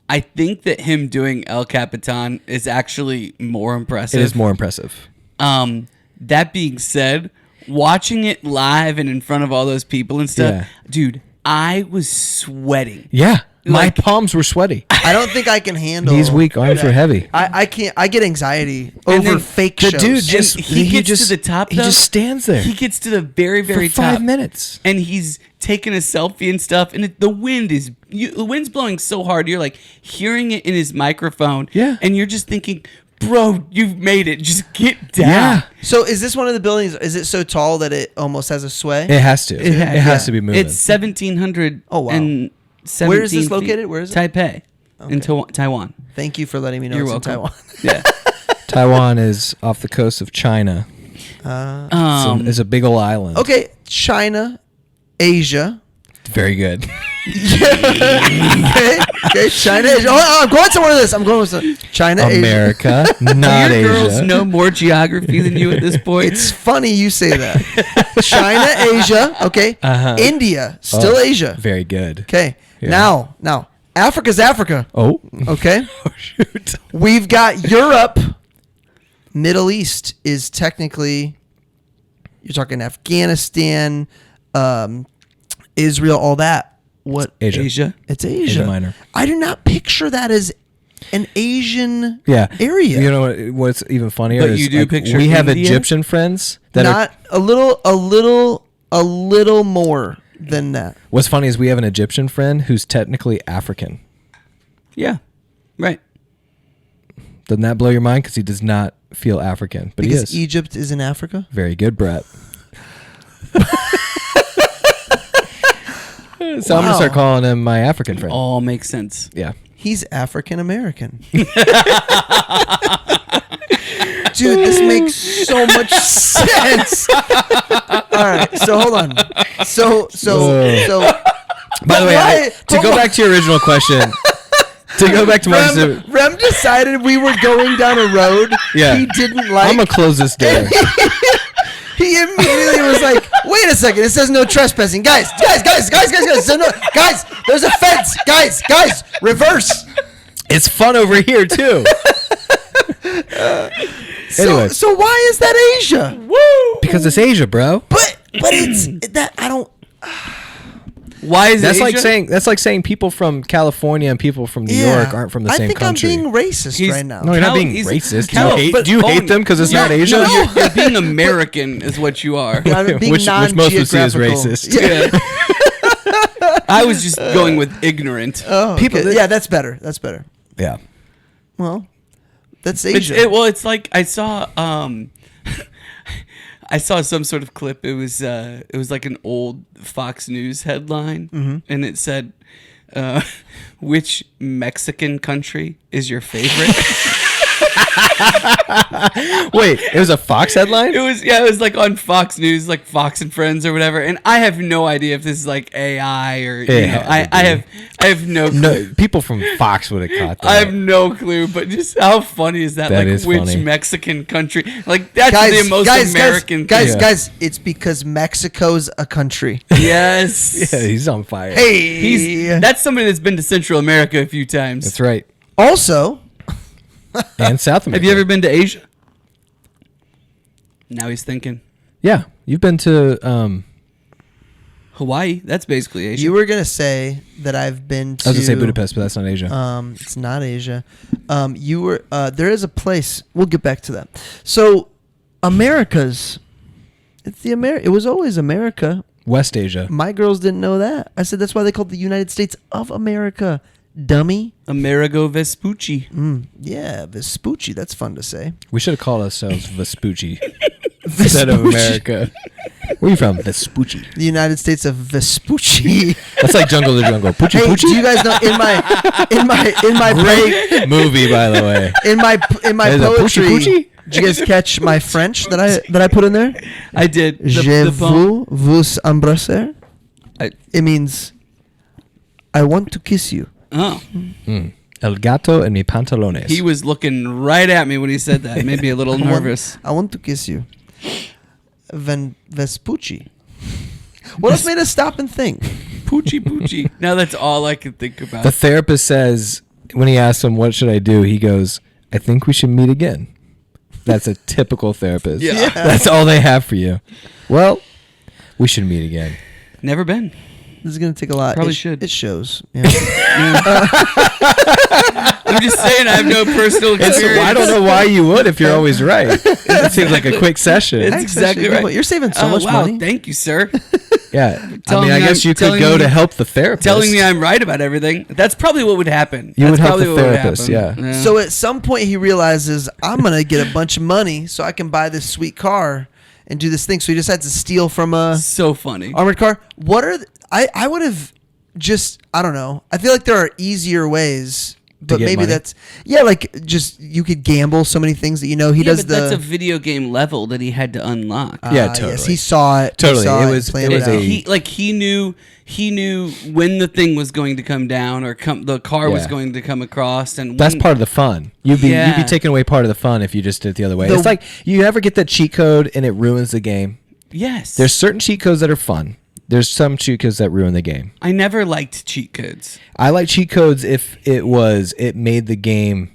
I think that him doing El Capitan is actually more impressive. It is more impressive. That being said, watching it live and in front of all those people and stuff, dude, I was sweating. Yeah. My Like- palms were sweaty. I don't think I can handle. Knees weak, arms were heavy. I can't. I get anxiety And over then fake The shows. dude just And he gets just, to the top, He though. just stands there He gets to the very, very for 5 top. minutes. And he's taking a selfie and stuff, and the wind's blowing so hard. You're like hearing it in his microphone, Yeah. and you're just thinking, bro, you've made it. Just get down. Yeah. So is this one of the buildings? Is it so tall that it almost has a sway? It has to. It has to be moving. It's 1,700. Oh, wow. And Where is this 17 located? feet. Where is it? Taipei, in Taiwan. Thank you for letting me know You're it's in welcome. Taiwan. Yeah. Taiwan is off the coast of China. It's a big old island. Okay, China, Asia. Very good. Okay, China, Asia. Oh, I'm going somewhere with this. I'm going with some China, Asia. America, not Your girls Asia. know more geography than you at this point. It's funny you say that. China, Asia. Okay. Uh-huh. India, still Oh, Asia. Very good. Okay. Yeah. Now, Africa's Africa. Oh. Okay. Shoot. We've got Europe. Middle East is technically, you're talking Afghanistan, Israel, all that. What? Asia. It's Asia. Asia Minor. I do not picture that as an Asian Yeah. area. You know what's even funnier But is you do picture we have India? Egyptian friends that are. Not a little more than that. What's funny is we have an Egyptian friend who's technically African. Yeah. Right. Doesn't that blow your mind? Because he does not feel African, but Because he is. Egypt is in Africa. Very good, Brett. So I'm gonna Wow. start calling him my African friend. All makes sense. Yeah. He's African American. Dude, this makes so much sense. All right, so hold on. So. By the way, why- to go back to your original question, to go back to my Rem decided we were going down a road Yeah. he didn't like. I'm gonna close this door. He immediately was like, "Wait a second! It says no trespassing, guys. So no, guys, there's a fence, guys, reverse." It's fun over here too. Anyway. So why is that Asia? Woo! Because it's Asia, bro. But it's that I don't. Why is That's it like Asia? saying people from California and people from New York aren't from the same country. I think I'm being racist He's- right now. No, you're not Cal- being he's- racist. Cal- but Do you hate own- them because it's No, not Asia? No, you're being American is what you are. I'm being which most would see as non-geographical. racist. Yeah. I was just going with ignorant. Oh, People okay. that- Yeah, that's better. That's better. Yeah. Well, that's It's, Asia. it's like I saw I saw some sort of clip. It was like an old Fox News headline, and it said, "Which Mexican country is your favorite?" Wait, it was a Fox headline? It was like on Fox News, like Fox and Friends or whatever. And I have no idea if this is like AI or I have no clue. No, people from Fox would have caught that. I have no clue, but just how funny is that? That like is which funny. Mexican country? Like that's the most American guys, thing. guys, it's because Mexico's a country. Yes. Yeah, he's on fire. Hey, That's somebody that's been to Central America a few times. That's right. also, And South America. Have you ever been to Asia? Now he's thinking. Yeah, you've been to. Hawaii, that's basically Asia. you were gonna say that I've been to. I was gonna say Budapest, but that's not Asia. It's not Asia. You were. There is a place. We'll get back to that. So, America's. It's the It was always America. West Asia. My girls didn't know that. I said that's why they called the United States of America. Dummy. Amerigo Vespucci. Yeah, Vespucci. That's fun to say. We should have called ourselves Vespucci instead of America. Where are you from? Vespucci. The United States of Vespucci. That's like Jungle to Jungle. Poochie Hey, Poochie. do you guys know in my Great movie, by the way. in my There's a poetry? Poochie Poochie? Did you guys catch my French that I put in there? I did. Je poem. vous embrasser. I- It means I want to kiss you. Oh, El gato en mi pantalones. he was looking right at me when he said that. Maybe a little nervous. I want to kiss you. Vespucci. What else made us stop and think? Poochie Poochie. Now that's all I can think about. The therapist says, when he asks him, what should I do? He goes, I think we should meet again. That's a typical therapist. Yeah. That's all they have for you. Well, we should meet again. Never been. This is gonna take a lot. Probably It should. It shows. Yeah. I'm just saying, I have no personal experience. I don't know why you would if you're always right. It seems like a quick session. It's That's exactly actually a good right. point. You're saving so much wow, money. thank you, sir. Yeah. I Telling mean, I me guess I'm- you could telling go me- to help the therapist. Telling me I'm right about everything. That's probably what would happen. You would That's help the probably what would therapist, happen. yeah. So at some point he realizes I'm gonna get a bunch of money so I can buy this sweet car and do this thing. So he decides to steal from a So funny. armored car. What are I would have just I don't know. I feel like there are easier ways, but get maybe money? that's like just you could gamble so many things that he Yeah, does but that's a video game level that he had to unlock. Yeah, Yes, totally. he saw it. Totally. He saw It was- planned it was out. He knew when the thing was going to come down or the car was Yeah. going to come across, and That's when- part of the fun. You'd be Yeah. taking away part of the fun if you just did it the other way. The- It's like you ever get that cheat code and it ruins the game. Yes. There's certain cheat codes that are fun. There's some cheat codes that ruin the game. I never liked cheat codes. I like cheat codes if it made the game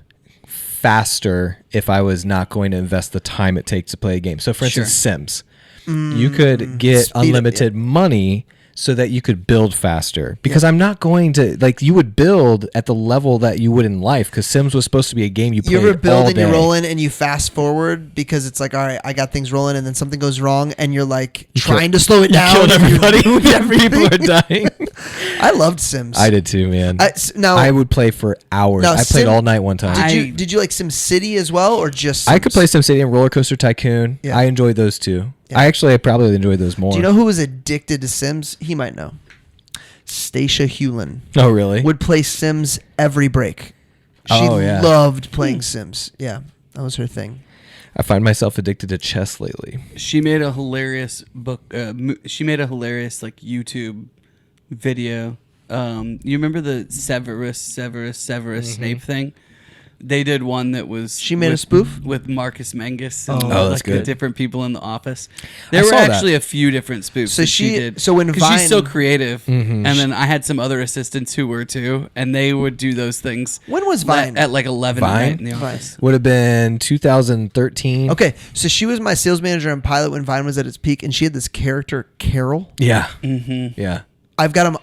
faster if I was not going to invest the time it takes to play a game. So for instance, Sims. You could get Speed up, unlimited money so that you could build faster. Because I'm not going to you would build at the level that you would in life because Sims was supposed to be a game you played You ever build all and you're day. rolling and you fast forward because it's like, all right, I got things rolling, and then something goes wrong, and you're like trying to slow it down. Killed and you're everybody doing when everything. people are dying. I loved Sims. I did too, man. Now, I would play for hours. Now, I played all night one time. did you like Sim City as well, or just? I could play Sims? SimCity and Roller Coaster Tycoon. Yeah. I enjoyed those two. Yeah. I probably enjoyed those more. Do you know who was addicted to Sims? He might know. Stacia Hewlin Oh, really? would play Sims every break. She Oh, yeah. loved playing Sims. Yeah, that was her thing. I find myself addicted to chess lately. She made a hilarious book. She made a hilarious YouTube video. You remember the Severus Snape thing? They did one that was She made a spoof? with Marcus Mangus and Oh, that's the good. different people in the office. There were saw that. actually a few different spoofs. So that she did. so when 'Cause she's so Vine- creative, Mm-hmm. and then I had some other assistants who were too, and they would do those things. When was Vine? At like 11 at Vine? night in the Vine. office. Would have been 2013. Okay, so she was my sales manager in Pilot when Vine was at its peak, and she had this character Carol. Yeah. Mm-hmm. Yeah. I've got him.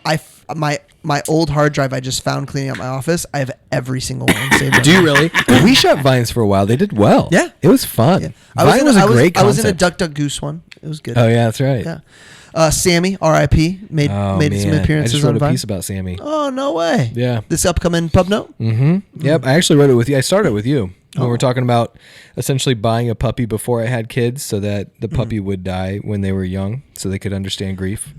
My old hard drive I just found cleaning out my office. I have every single one saved. Do you really? We shot Vines for a while. They did well. Yeah. It was fun. Yeah. Vine was a great I was in a concept. Duck Duck Goose one. It was good. Oh, yeah, that's right. Yeah. Sammy, R.I.P. made Oh, some man. appearances I just wrote on a Vine. piece about Sammy. Oh no way! Yeah. This upcoming pub note. Mm-hmm. Yep. I actually wrote it with you. I started with you. When Oh. we were talking about essentially buying a puppy before I had kids so that the puppy would die when they were young so they could understand grief.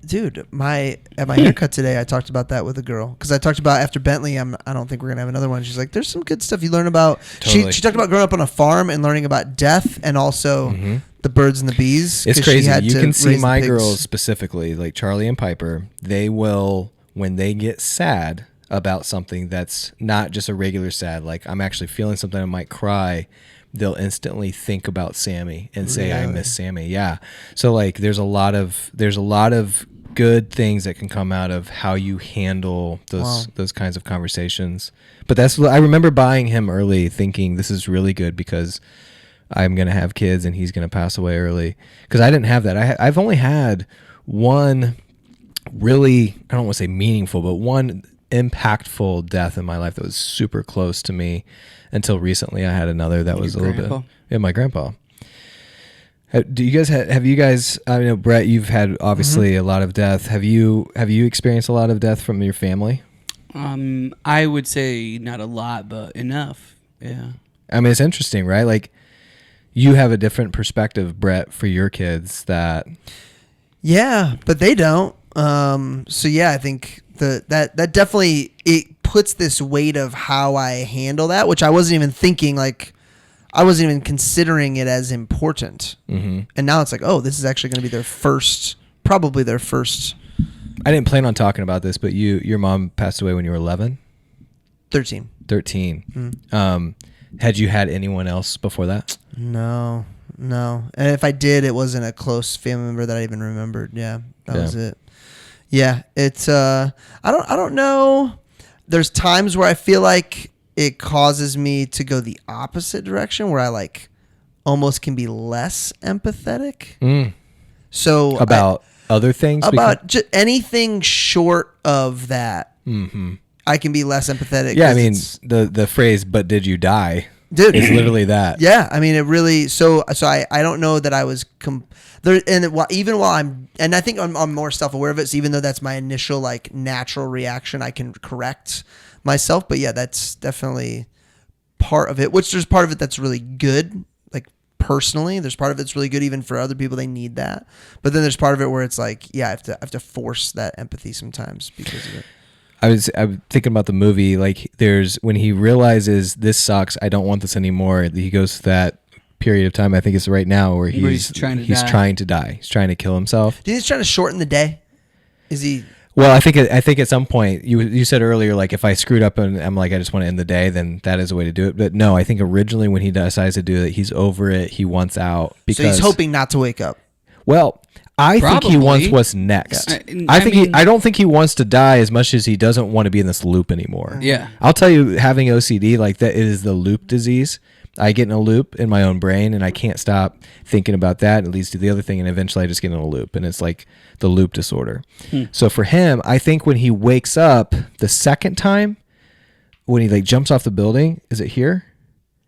Dude, at my haircut today, I talked about that with a girl because I talked about after Bentley. I don't think we're gonna have another one. She's like, "There's some good stuff you learn about." Totally. She talked about growing up on a farm and learning about death and also the birds and the bees. It's 'cause she crazy. had You to can see raise the my pigs. girls specifically, like Charlie and Piper, they will, when they get sad about something that's not just a regular sad, like I'm actually feeling something, I might cry, they'll instantly think about Sammy and say, I Really? miss Sammy. Yeah. So like there's a lot of good things that can come out of how you handle those kinds of conversations. But I remember buying him early thinking this is really good because I'm going to have kids and he's going to pass away early. Because I didn't have that. I've only had one really, I don't want to say meaningful, but one impactful death in my life that was super close to me until recently. I had another that was a little grandpa? bit. Yeah, my grandpa. Do you guys have you guys? I know, Brett, you've had obviously a lot of death. Have you experienced a lot of death from your family? I would say not a lot, but enough. Yeah. I mean, it's interesting, right? Like, you have a different perspective, Brett, for your kids that. Yeah, but they don't. So yeah, I think that definitely it puts this weight of how I handle that, which I wasn't even thinking. Like, I wasn't even considering it as important. Mm-hmm. And now it's like, oh, this is actually going to be probably their first. I didn't plan on talking about this, but your mom passed away when you were 11? 13. 13. Mm. Had you had anyone else before that? No. And if I did, it wasn't a close family member that I even remembered. Yeah, that was it. Yeah, it's I don't know. There's times where I feel like it causes me to go the opposite direction, where I like almost can be less empathetic. Mm. So other things? About anything short of that, I can be less empathetic. Yeah, I mean, the phrase, but did you die? Dude, it's literally that. Yeah, I mean, it really. So I don't know that I was there, even while and I think I'm more self aware of it. So even though that's my initial like natural reaction, I can correct myself. But yeah, that's definitely part of it. Which there's part of it that's really good, like personally. There's part of it's really good even for other people. They need that. But then there's part of it where it's like, yeah, I have to force that empathy sometimes because of it. I'm thinking about the movie, like there's when he realizes this sucks, I don't want this anymore. He goes to that period of time, I think it's right now, where he's trying to die. He's trying to kill himself. Do you think he's trying to shorten the day? Is he? Well, I think at some point you said earlier, like if I screwed up and I'm like I just want to end the day, then that is a way to do it. But no, I think originally when he decides to do it, he's over it. He wants out because so he's hoping not to wake up. Well, I think he wants what's next. I don't think he wants to die as much as he doesn't want to be in this loop anymore. Yeah. I'll tell you, having OCD like that, it is the loop disease. I get in a loop in my own brain and I can't stop thinking about that. It leads to the other thing. And eventually I just get in a loop and it's like the loop disorder. So for him, I think when he wakes up the second time, when he like jumps off the building, is it here?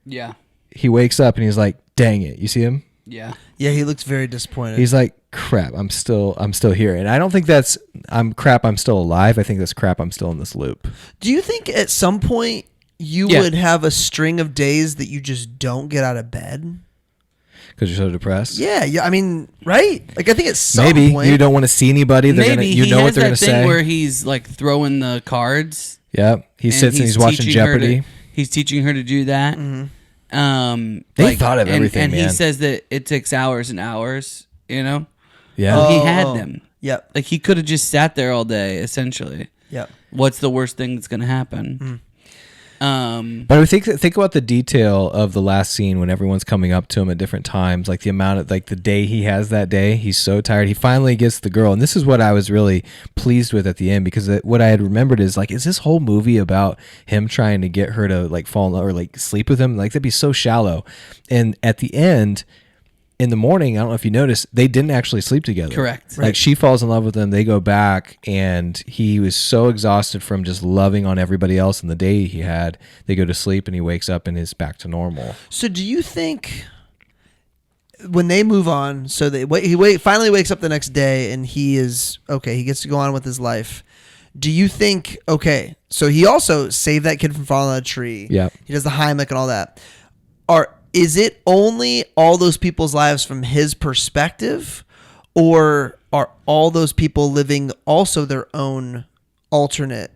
Yeah. He wakes up and he's like, dang it. You see him? Yeah. Yeah, he looks very disappointed. He's like, crap, I'm still here. And I don't think that's I'm still alive. I think that's crap, I'm still in this loop. Do you think at some point you would have a string of days that you just don't get out of bed? Because you're so depressed? Yeah. I mean, right? Like, I think at some maybe point. you don't want to see anybody. Maybe you know what they're going to say. say. Where he's like throwing the cards. Yeah. He sits and he's watching Jeopardy. He's teaching her to do that. They thought of everything, and man. he says that it takes hours and hours, you know? Yeah. He had them. Yep. Like, he could have just sat there all day, essentially. Yep. What's the worst thing that's going to happen? But I think about the detail of the last scene when everyone's coming up to him at different times, like the amount of like the day he has that day. He's so tired. He finally gets the girl, and this is what I was really pleased with at the end, because what I had remembered is like, is this whole movie about him trying to get her to like fall in love or like sleep with him? Like that'd be so shallow. And at the end, in the morning, I don't know if you noticed, they didn't actually sleep together. Correct. Like she falls in love with him, they go back, and he was so exhausted from just loving on everybody else in the day he had. They go to sleep and he wakes up and is back to normal. So do you think when they move on, so he finally wakes up the next day and he is, okay, he gets to go on with his life. Do you think, okay, so he also saved that kid from falling out of a tree. Yeah. He does the Heimlich and all that. Is it only all those people's lives from his perspective, or are all those people living also their own alternate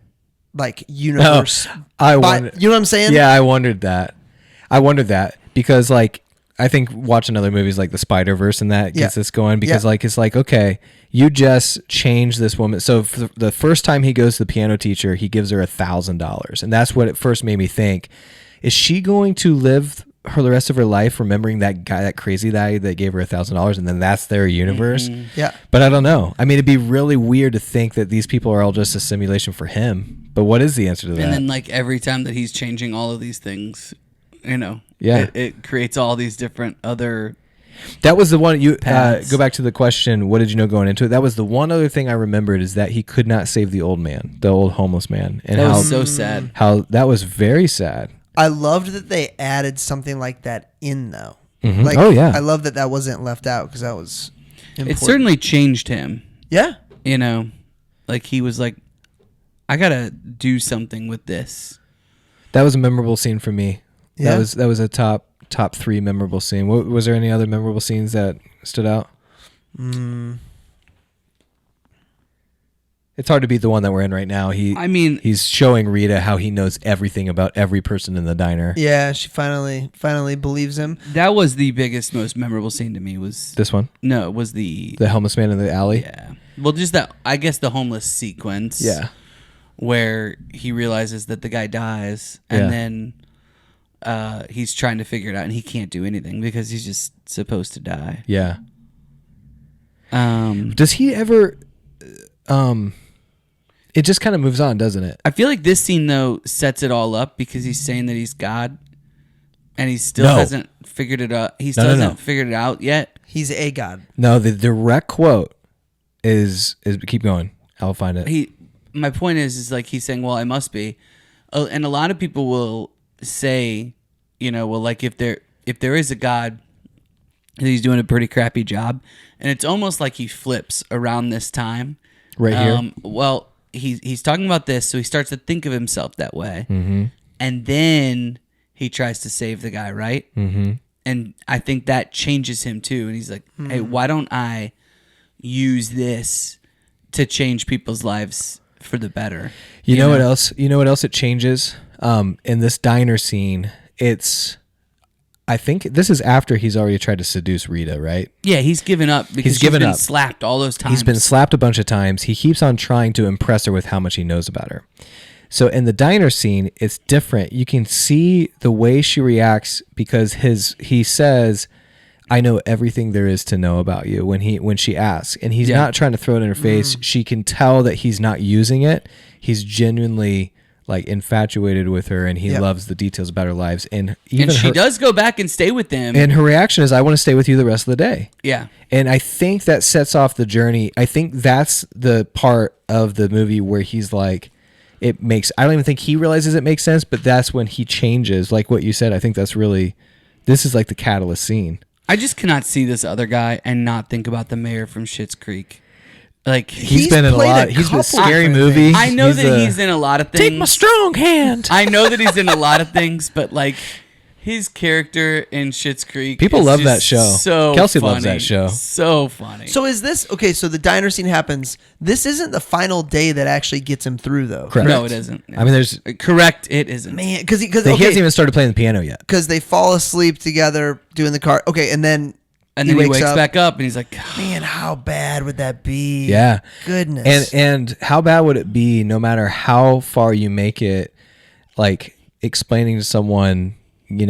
like universe? You know what I'm saying? Yeah, I wondered that because like I think watching other movies like the Spider-Verse and that gets this going, because like it's like, okay, you just changed this woman. So for the first time he goes to the piano teacher, he gives her $1,000, and that's what it first made me think: is she going to live the rest of her life remembering that guy, that crazy guy that gave her $1,000, and then that's their universe? Yeah. But I don't know. I mean, it'd be really weird to think that these people are all just a simulation for him. But what is the answer to that? And then like every time that he's changing all of these things, you know, yeah, it creates all these different other. That was the one you paths. Go back to the question, what did you know going into it? That was the one other thing I remembered, is that he could not save the old man, the old homeless man, and That how was so sad. How that was very sad. I loved that they added something like that in, though. Mm-hmm. Like, oh yeah, I love that wasn't left out, because that was important. It certainly changed him. Yeah. You know, like he was like, I gotta do something with this. that was a memorable scene for me. Yeah. That was a top 3 memorable scene. Was there any other memorable scenes that stood out? It's hard to beat the one that we're in right now. He's showing Rita how he knows everything about every person in the diner. Yeah, she finally believes him. That was the biggest, most memorable scene to me. Was This one? No, it was the homeless man in the alley? Yeah. Well, just that, I guess the homeless sequence. Yeah. Where he realizes that the guy dies, and then he's trying to figure it out, and he can't do anything because he's just supposed to die. Yeah. Does he ever... It just kind of moves on, doesn't it? I feel like this scene, though, sets it all up, because he's saying that he's God, and he still No. hasn't figured it out. He still hasn't figured it out yet. He's a god. No, the direct quote is keep going. I'll find it. My point is like he's saying, well, it must be, and a lot of people will say, well, like if there is a God, he's doing a pretty crappy job, and it's almost like he flips around this time, right here. Well, he's talking about this, so he starts to think of himself that way, Mm-hmm. and then he tries to save the guy, right? Mm-hmm. And I think that changes him too, and he's like, hey, why don't I use this to change people's lives for the better? You know what else? You know what else it changes? In this diner scene, I think this is after he's already tried to seduce Rita, right? Yeah, he's given up because He's given been up. slapped all those times. He's been slapped a bunch of times. He keeps on trying to impress her with how much he knows about her. So in the diner scene, it's different. You can see the way she reacts because he says, "I know everything there is to know about you," when she asks, and he's not trying to throw it in her face. She can tell that he's not using it. He's genuinely like infatuated with her, and he loves the details about her lives. And even she does go back and stay with them. And her reaction is, "I want to stay with you the rest of the day." Yeah. And I think that sets off the journey. I think that's the part of the movie where he's like, I don't even think he realizes it makes sense, but that's when he changes. Like what you said, I think this is like the catalyst scene. I just cannot see this other guy and not think about the mayor from Schitt's Creek. Like He's been in a played lot. a He's been couple scary different movie. I know that he's in a lot of things. Take my strong hand. I know that he's in a lot of things, but like his character in Schitt's Creek, People is love just that show. So Kelsey funny. loves that show. So funny. So is this okay? So the diner scene happens. This isn't the final day that actually gets him through, though. Correct. No, it isn't. I mean, there's Correct. It isn't. Man, because he hasn't even started playing the piano yet. because they fall asleep together doing the car. Okay, and then And then he wakes back up and he's like, Man, how bad would that be? Yeah. Goodness. And how bad would it be, no matter how far you make it, like explaining to someone, you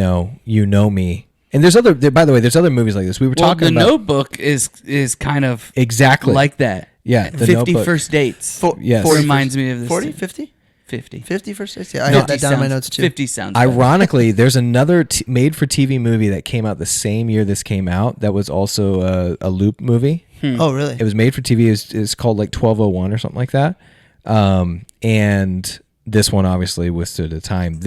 know me. And there's by the way, there's other movies like this. We were talking the about Notebook is kind of exactly like that. Yeah, the 50 Notebook. First Dates. Yes. 40 reminds me of this. 40, scene. 50? 50. 50 first dates? Yeah, I had that down in my notes too. 50 sounds better. Ironically, there's another made-for-TV movie that came out the same year this came out that was also a loop movie. Oh, really? It was made for TV. It's called like 1201 or something like that. And this one obviously withstood the time.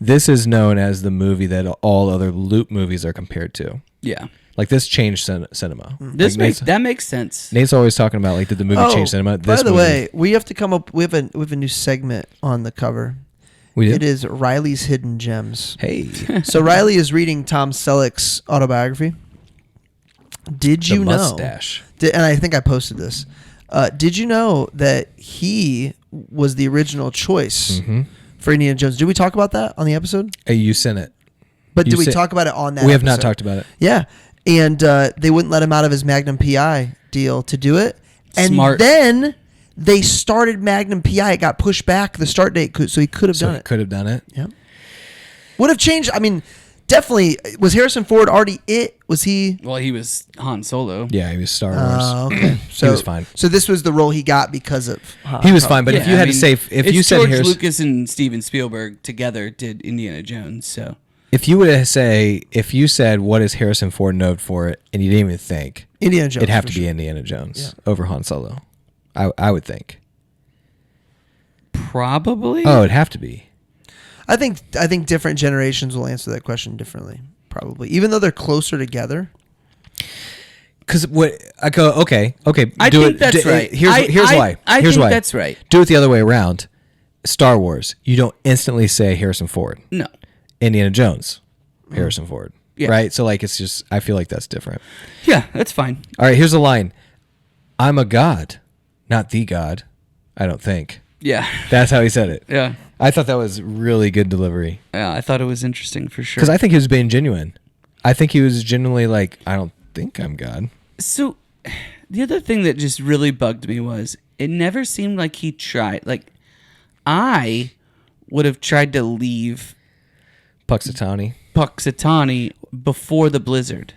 This is known as the movie that all other loop movies are compared to. Yeah. Like this changed cinema. That makes sense. Nate's always talking about like, did the movie change cinema? By the way, we have to come up. We have a new segment on the cover. we It did. is Riley's Hidden Gems. Hey, So Riley is reading Tom Selleck's autobiography. Did you the know? mustache. And I think I posted this. Did you know that he was the original choice for Indiana Jones? Did we talk about that on the episode? Hey, you sent it. But You did we said- talk about it on that? We have not episode? talked about it. Yeah, and they wouldn't let him out of his Magnum PI deal to do it. And Smart. then they started Magnum PI. It got pushed back the start date, so he could have So done he it. could have done it. Yeah, would have changed. I mean, definitely. Was Harrison Ford already it? Was he? Well, he was Han Solo. Yeah, he was Star Wars. Okay, so was fine. So this was the role he got because of. He was fine, but if Yeah, you I had to mean, say, if it's you said George Harrison, Lucas and Steven Spielberg together did Indiana Jones, so if you said what is Harrison Ford known for it, and you didn't even think, Indiana Jones. it'd have for to sure. be Indiana Jones over Han Solo. I would think. probably. Oh, it'd have to be. I think different generations will answer that question differently. Probably, even though they're closer together. Because what I go, okay, I do think it. that's right. Here's why. I Here's think why. that's right. Do it the other way around. Star Wars, you don't instantly say Harrison Ford. No. Indiana Jones, Harrison Ford. Yeah. Right. So like, it's just, I feel like that's different. Yeah, that's fine. All right. Here's the line. I'm a god, not the god. I don't think. Yeah. That's how he said it. Yeah. I thought that was really good delivery. Yeah, I thought it was interesting for sure. Because I think he was being genuine. I think he was genuinely like, I don't think I'm God. So, the other thing that just really bugged me was it never seemed like he tried. Like, I would have tried to leave Puxatawny. Puxatawny before the blizzard.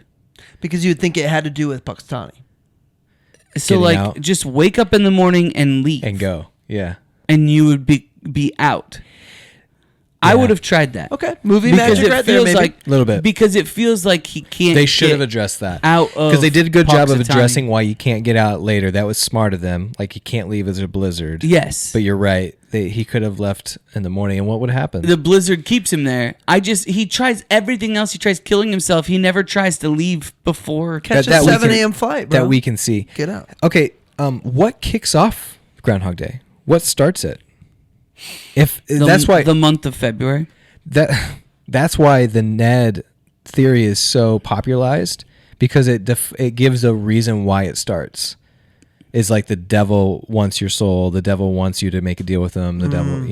Because you'd think it had to do with Puxatawny. So, Getting like, out. just wake up in the morning and leave. And go. Yeah. And you would be out. I would have tried that. Okay, movie Because magic it right there, feels maybe. like Little bit. Because it feels like he can't. They should have get addressed that out of because they did a good job of Punxsutawney. addressing why you can't get out later. That was smart of them. Like you can't leave as a blizzard. Yes, But you're right. He could have left in the morning, and what would happen? the blizzard keeps him there. He tries everything else. He tries killing himself. He never tries to leave before. Catch that a we 7 can- a.m. flight, bro. that we can see. Get out. Okay, what kicks off Groundhog Day? What starts it? That's why the month of February. that's why the Ned theory is so popularized, because it gives a reason why it starts. It's like the devil wants your soul. The devil wants you to make a deal with him. The devil,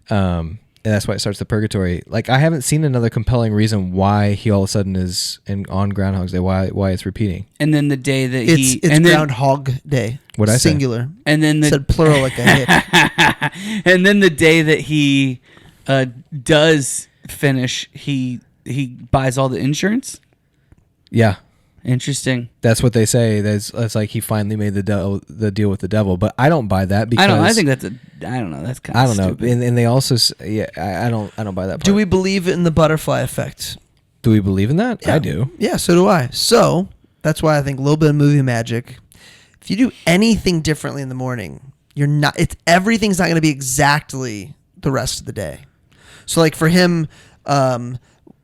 and that's why it starts the purgatory. Like I haven't seen another compelling reason why he all of a sudden is on Groundhog's Day. Why it's repeating. And then the day that It's and then, Groundhog Day. What'd I say? Singular. and then Said plural like a hit. and then the day that he does finish, he buys all the insurance. Yeah, Interesting. that's what they say. That's like he finally made the deal with the devil. But I don't buy that because I think that's I don't know. That's kind of I don't know. stupid. And they also I don't buy that part. Do we believe in the butterfly effect? Do we believe in that? Yeah. I do. Yeah, so do I. So that's why I think a little bit of movie magic. If you do anything differently in the morning, everything's not going to be exactly the rest of the day. So like for him,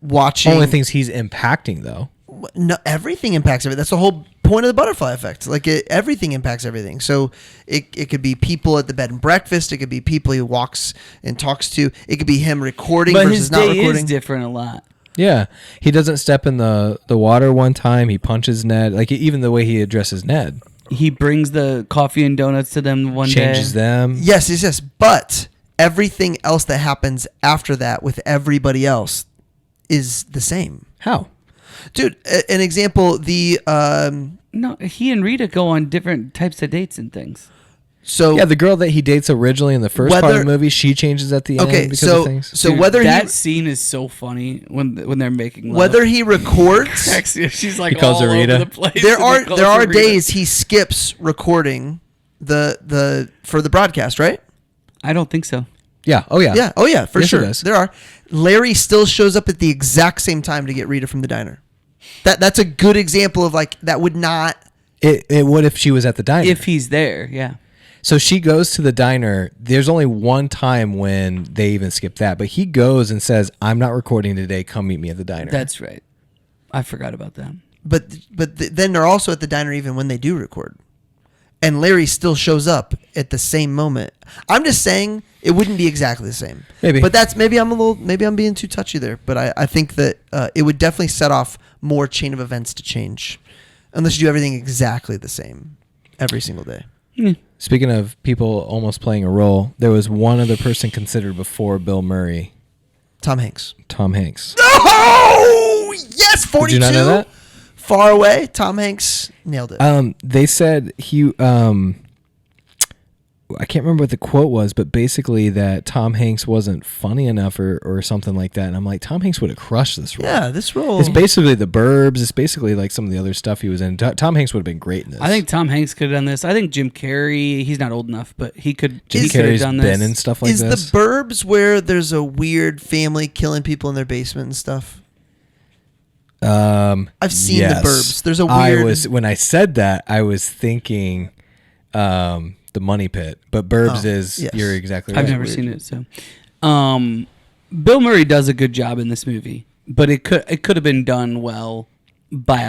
watching Only things he's impacting though. no, everything impacts everything. That's the whole point of the butterfly effect. Like everything impacts everything. So it could be people at the bed and breakfast. It could be people he walks and talks to. It could be him recording But versus his not day recording. is different a lot. Yeah, he doesn't step in the water one time. He punches Ned. Like even the way he addresses Ned, He brings the coffee and donuts to them one changes day. them. Yes. But everything else that happens after that with everybody else is the same. How? Dude, an example, No, he and Rita go on different types of dates and things. so Yeah, the girl that he dates originally in the first part of the movie, she changes at the end because of things. So Dude, whether that scene is so funny when they're making love. whether he records, she's like He calls all her Rita. over the place. there and are he calls there her are Rita. days he skips recording the for the broadcast, right? I don't think so. Yeah. Oh yeah. Yeah. Oh yeah, for Yes, it sure. does. There are. Larry still shows up at the exact same time to get Rita from the diner. That's a good example of like that would not. It would if she was at the diner. If he's there, yeah. So she goes to the diner. There's only one time when they even skip that, but he goes and says, "I'm not recording today. Come meet me at the diner." That's right. I forgot about that. But then they're also at the diner even when they do record, and Larry still shows up at the same moment. I'm just saying it wouldn't be exactly the same. Maybe. But that's maybe I'm being too touchy there. But I think that it would definitely set off more chain of events to change, unless you do everything exactly the same every single day. Speaking of people almost playing a role, there was one other person considered before Bill Murray, Tom Hanks. Tom Hanks. Oh yes, 42. Did you not know that? Far away. Tom Hanks nailed it. They said he. I can't remember what the quote was, but basically that Tom Hanks wasn't funny enough or something like that. And I'm like, Tom Hanks would have crushed this role. Yeah, this role. It's basically The Burbs. It's basically like some of the other stuff he was in. Tom Hanks would have been great in this. I think Tom Hanks could have done this. I think Jim Carrey, he's not old enough, but he could. Jim he could have Carrey's done been this. in stuff like Is this. the Burbs where there's a weird family killing people in their basement and stuff? I've seen yes. the Burbs. There's a weird. When I said that, I was thinking The Money Pit, but Burbs is yes. you're exactly right. I've never seen it. So, Bill Murray does a good job in this movie, but it could have been done well by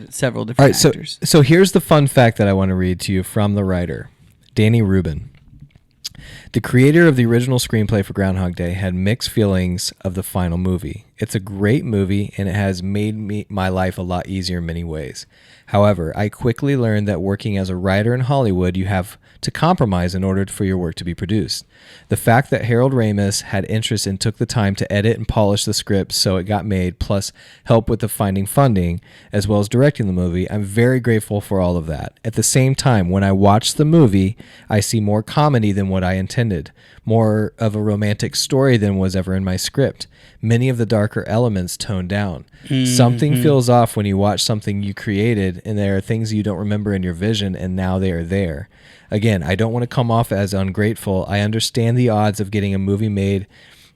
several All different right, actors. so here's the fun fact that I want to read to you from the writer, Danny Rubin. The creator of the original screenplay for Groundhog Day had mixed feelings of the final movie. It's a great movie, and it has made my life a lot easier in many ways. However, I quickly learned that working as a writer in Hollywood, you have to compromise in order for your work to be produced. The fact that Harold Ramis had interest and took the time to edit and polish the script so it got made, plus help with the finding funding, as well as directing the movie, I'm very grateful for all of that. At the same time, when I watch the movie, I see more comedy than what I intended, more of a romantic story than was ever in my script. Many of the darker elements toned down. Something feels off when you watch something you created, and there are things you don't remember in your vision, and now they are there. Again, I don't want to come off as ungrateful. I understand the odds of getting a movie made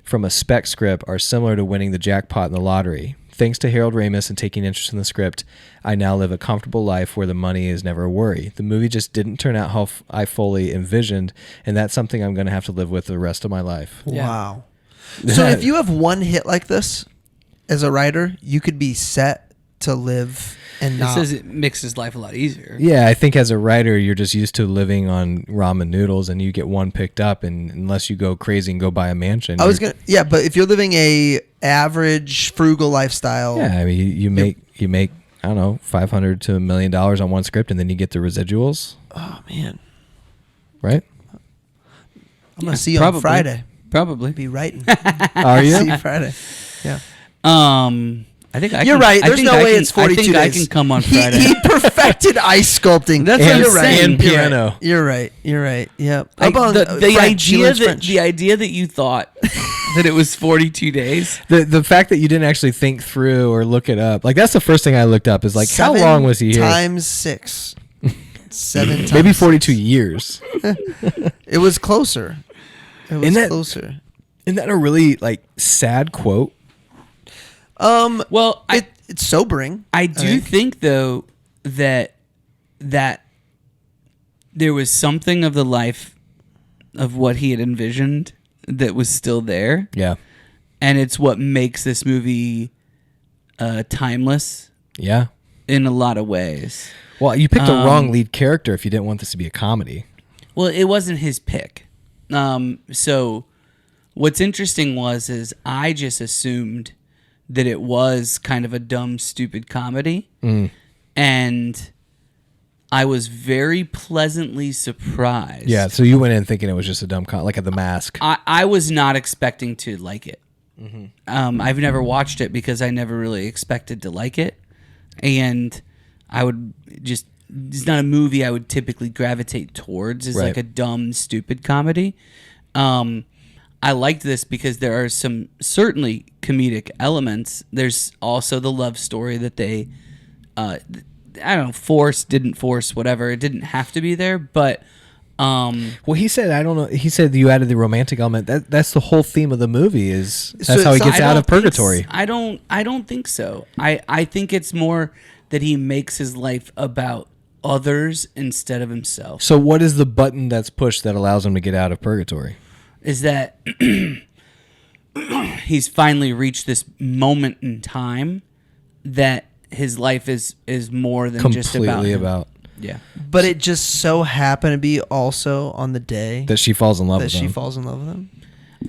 from a spec script are similar to winning the jackpot in the lottery. Thanks to Harold Ramis and taking interest in the script, I now live a comfortable life where the money is never a worry. The movie just didn't turn out how I fully envisioned, and that's something I'm going to have to live with the rest of my life. Wow. So if you have one hit like this as a writer, you could be set to live and It not. says it makes his life a lot easier. Yeah, I think as a writer, you're just used to living on ramen noodles, and you get one picked up, and unless you go crazy and go buy a mansion, but if you're living a average frugal lifestyle, yeah, I mean, you make I don't know, $500 to $1 million on one script, and then you get the residuals, oh man, right? I'm gonna see you probably. on Friday. Probably. Be writing. Are you? See you Friday. Yeah. I think You're right. There's no way it's 42 I think days. I can come on Friday. He perfected ice sculpting. That's And- what I'm saying. and piano. You're right. You're right. Yep. Like, Up on, French. She learns French. the idea that you thought that it was 42 days. The fact that you didn't actually think through or look it up, like that's the first thing I looked up is like, how 7 long was he here? times 6. 7 times. Maybe 42 years. It was closer. It was Isn't that- closer. Isn't that a really like sad quote? Well, It's sobering. I do think though that there was something of the life of what he had envisioned that was still there, Yeah. and it's what makes this movie timeless Yeah. in a lot of ways. Well, you picked the wrong lead character if you didn't want this to be a comedy. Well, it wasn't his pick. So what's interesting is I just assumed that it was kind of a dumb, stupid comedy. And I was very pleasantly surprised. Yeah, so you went in thinking it was just a dumb like at The Mask. I was not expecting to like it. I've never watched it because I never really expected to like it. And I would just, it's not a movie I would typically gravitate towards. It's Right. like a dumb, stupid comedy. I liked this because there are some certainly comedic elements. There's also the love story that they, I don't know, didn't force, whatever. It didn't have to be there, but Well, he said, I don't know. He said you added the romantic element. That's the whole theme of the movie. That's So- how he so gets I out don't of purgatory. I don't think so. I think it's more that he makes his life about others instead of himself. So what is the button that's pushed that allows him to get out of purgatory? Is that he's finally reached this moment in time that his life is more than just about Completely him. about Yeah. But it just so happened to be also on the day that she falls in love that with she him. falls in love with him.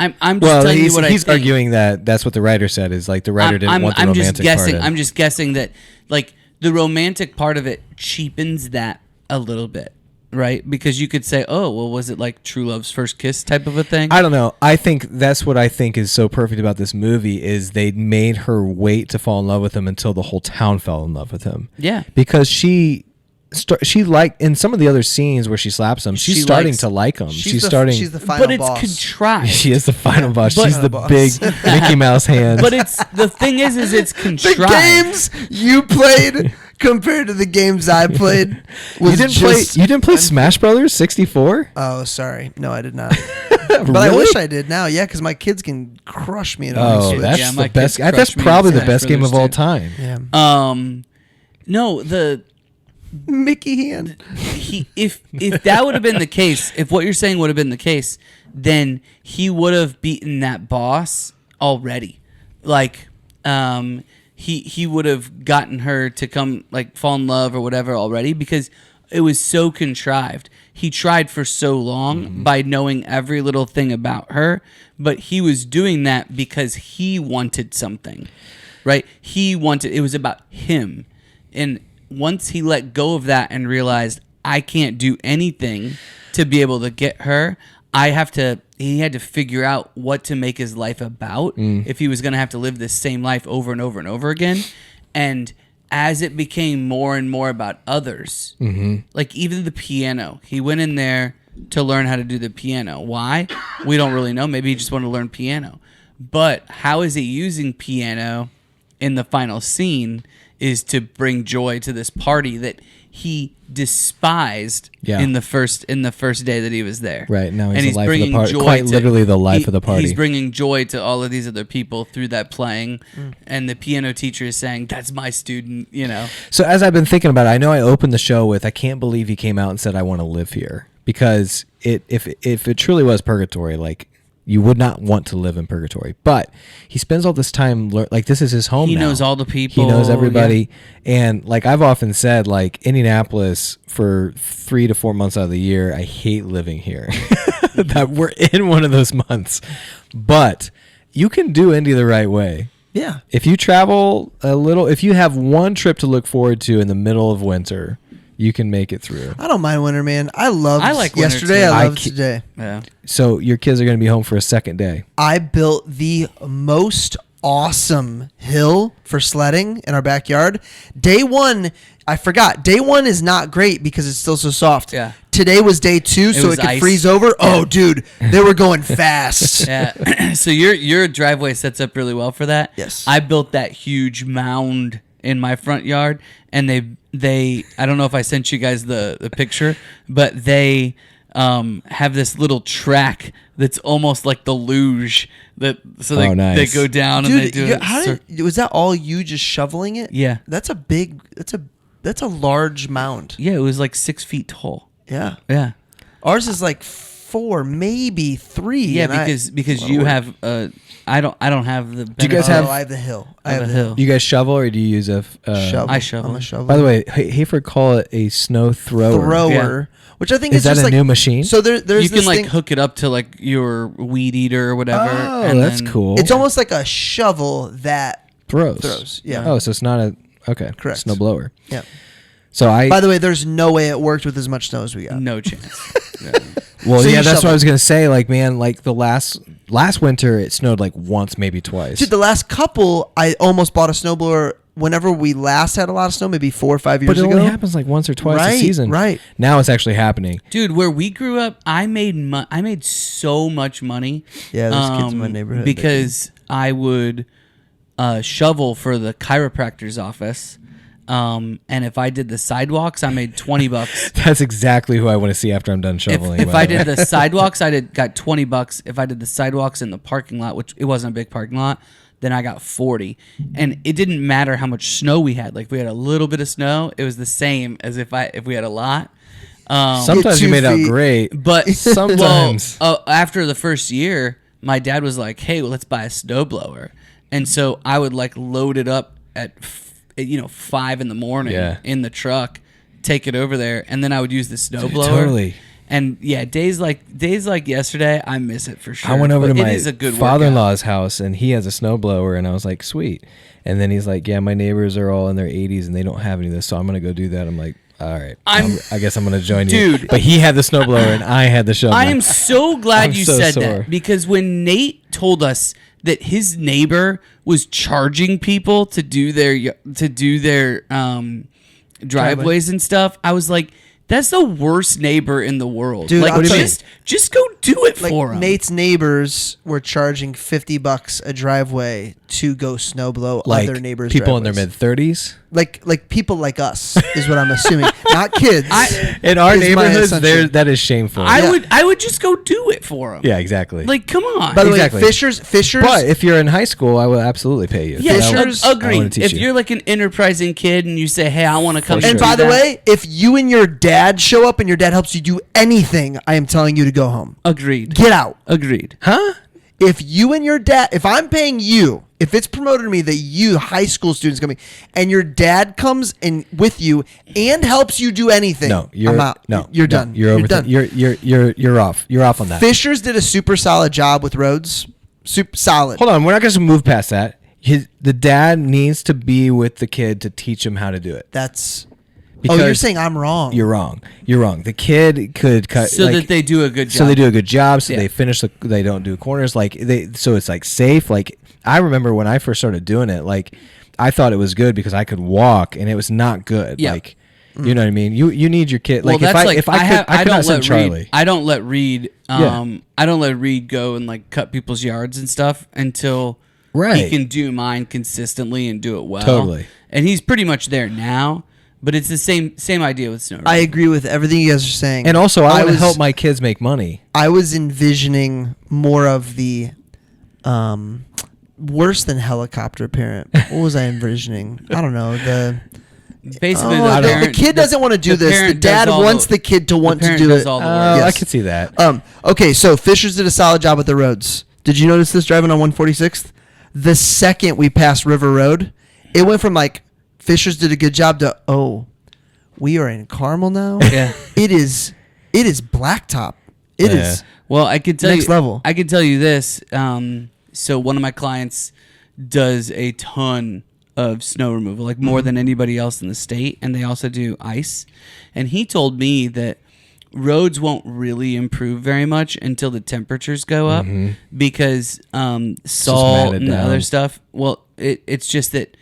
I'm just Well, telling you what I he's think. arguing that that's what the writer said is like the writer didn't want the I'm romantic just guessing. part. I'm just guessing that like the romantic part of it cheapens that a little bit, right? Because you could say, "Oh, well, was it like true love's first kiss type of a thing?" I don't know. I think that's what I think is so perfect about this movie is they made her wait to fall in love with him until the whole town fell in love with him. Yeah. Because she liked in some of the other scenes where she slaps him, she's She starting likes- to like him. She's the, starting. She's the final but it's boss. contrived. She is the final boss. But- She's the Final big boss. Mickey Mouse hand. But it's the thing is it's the contrived. games you played compared to the games I played you was didn't just, play. You didn't play Smash Brothers 64. Oh, sorry. No, I did not. But I wish I did now. Yeah, because my kids can crush me in a Oh, Switch. that's Yeah, the my best. kids That's crushed me in probably the Smash best game Brothers of all too. time. Yeah. No, the Mickey hand. if that would have been the case, if what you're saying would have been the case, then he would have beaten that boss already. Like, he would have gotten her to come like fall in love or whatever already because it was so contrived. He tried for so long by knowing every little thing about her, but he was doing that because he wanted something, right? It was about him. And once he let go of that and realized I can't do anything to be able to get her, he had to figure out what to make his life about if he was going to have to live this same life over and over and over again. And as it became more and more about others, like even the piano, he went in there to learn how to do the piano. Why? We don't really know. Maybe he just wanted to learn piano. But how is he using piano in the final scene is to bring joy to this party that he despised Yeah. in the first day that he was there. Right, now he's and the life of the bringing party. joy Quite literally the life of the party. He's bringing joy to all of these other people through that playing, and the piano teacher is saying, "That's my student," you know. So as I've been thinking about it, I know I opened the show with, I can't believe he came out and said, I want to live here. Because if it truly was purgatory, like, you would not want to live in purgatory. But he spends all this time, like, this is his home He now. knows all the people. He knows everybody. And, like, I've often said, like, Indianapolis, for 3 to 4 months out of the year, I hate living here. That we're in one of those months. But you can do Indy the right way. Yeah. If you travel a little, if you have one trip to look forward to in the middle of winter, you can make it through. I don't mind winter, man. I like winter, yesterday. too. I I loved ke- today. Yeah. So your kids are going to be home for a second day. I built the most awesome hill for sledding in our backyard. Day one, I forgot. Day one is not great because it's still so soft. Yeah. Today was day 2, so was it could ice. freeze over. Oh, dude, they were going fast. Yeah. So your driveway sets up really well for that. Yes. I built that huge mound in my front yard, and they I don't know if I sent you guys the picture, but they have this little track that's almost like the luge that they nice. go down and they Dude, do it. was that all you just shoveling it? Yeah. That's a large mound. Yeah, it was like 6 feet tall. Yeah. Yeah. Ours is like 4, maybe 3. Yeah, and because you have I don't have the you guys benefit have- I have the hill. I of have a the hill. You guys shovel, or do you use a shovel. I shovel. I'm a shovel. By the way, Hayford call it a snow thrower. Yeah. Which I think Is is that just a like, new machine? So there's You can this like thing, hook it up to like your weed eater or whatever. Oh, and that's then- cool. It's almost like a shovel that throws. Yeah. Oh, so it's not a Correct. snow blower. Yeah. So By the way, there's no way it worked with as much snow as we got. No chance. well, So yeah, you that's what shovel. I was gonna say. Like, man, like the last winter, it snowed like once, maybe twice. Dude, the last couple, I almost bought a snowblower whenever we last had a lot of snow, maybe 4 or 5 years but it ago. only happens like once or twice a Right, season. right. Now it's actually happening. Dude, where we grew up, I made so much money. Yeah, there's kids in my neighborhood that because I would shovel for the chiropractor's office. And if I did the sidewalks, I made $20. That's exactly who I want to see after I'm done shoveling. If by I the way. did the sidewalks, got $20. If I did the sidewalks in the parking lot, which it wasn't a big parking lot, then I got 40. And it didn't matter how much snow we had. Like if we had a little bit of snow, it was the same as if we had a lot. Sometimes you Get made 2 out feet. great. But Sometimes. after the first year, my dad was like, "Hey, well, let's buy a snowblower," and so I would like load it up at 5 in the morning in the truck, take it over there, and then I would use the snowblower. Totally. And yeah, days like yesterday, I miss it for sure. I went over But to it my is a good father-in-law's house, and he has a snowblower, and I was like, sweet. And then he's like, yeah, my neighbors are all in their 80s, and they don't have any of this, so I'm going to go do that. I'm like, all right. I guess I'm going to join you. Dude. But he had the snowblower, and I had the shovel. I am so glad I'm you so said sore. that, because when Nate told us that his neighbor was charging people to do their driveways and stuff, I was like, that's the worst neighbor in the world. Dude, like, I'll tell you- just go do it Like for him. Nate's neighbors were charging $50 a driveway to go snowblow like other neighbors' people in their driveways. mid-30s. Like people like us is what I'm assuming, not kids. In our is my neighborhoods, assumption. that is shameful. I would just go do it for him. yeah, exactly. Like, come on. By the Exactly. way, Fishers. but if you're in high school, I will absolutely pay you. yeah, I will- Fishers- I wanna agreed. teach If you. you're like an enterprising kid and you say, "Hey, I want to come," For and sure. And by the way, if you and your dad show up and your dad helps you do anything, I am telling you to go home. agreed. Get out. Agreed. Huh? If you and your dad, if I'm paying you, if it's promoted to me that you, high school students coming, and your dad comes in with you and helps you do anything, No, you're I'm out. No, You're no, done. You're over. done. You're off. You're off on that. Fishers did a super solid job with roads. Super solid. Hold on, we're not going to move past that. The dad needs to be with the kid to teach him how to do it. That's. Because You're saying I'm wrong. You're wrong. You're wrong. The kid could cut So like, that they do a good job. So they do a good job. So Yeah. they finish. They don't do corners. So it's like safe. Like I remember when I first started doing it. Like I thought it was good because I could walk, and it was not good. Yeah. Like you know what I mean. You need your kid. Well, Like that's if I could not send Charlie. I don't let Reed. Yeah. I don't let Reed go and like cut people's yards and stuff until he Right. can do mine consistently and do it well. Totally. And he's pretty much there now. But it's the same idea with snow. I agree with everything you guys are saying. And also, I want to was- help my kids make money. I was envisioning more of the worse than helicopter parent. What was I envisioning? I don't know. Basically, The kid doesn't want to do this. The parent dad does all wants the kid to want to parent do does it. all the work. I Yes. could see that. Okay, so Fishers did a solid job with the roads. Did you notice this driving on 146th? The second we passed River Road, it went from like Fishers did a good job to we are in Carmel now. Yeah. It is blacktop. It Yeah. is. Well, I could tell Next you. level. I could tell you this. So one of my clients does a ton of snow removal, like more than anybody else in the state, and they also do ice. And he told me that roads won't really improve very much until the temperatures go up because salt matted and down. other stuff. Well, it's just that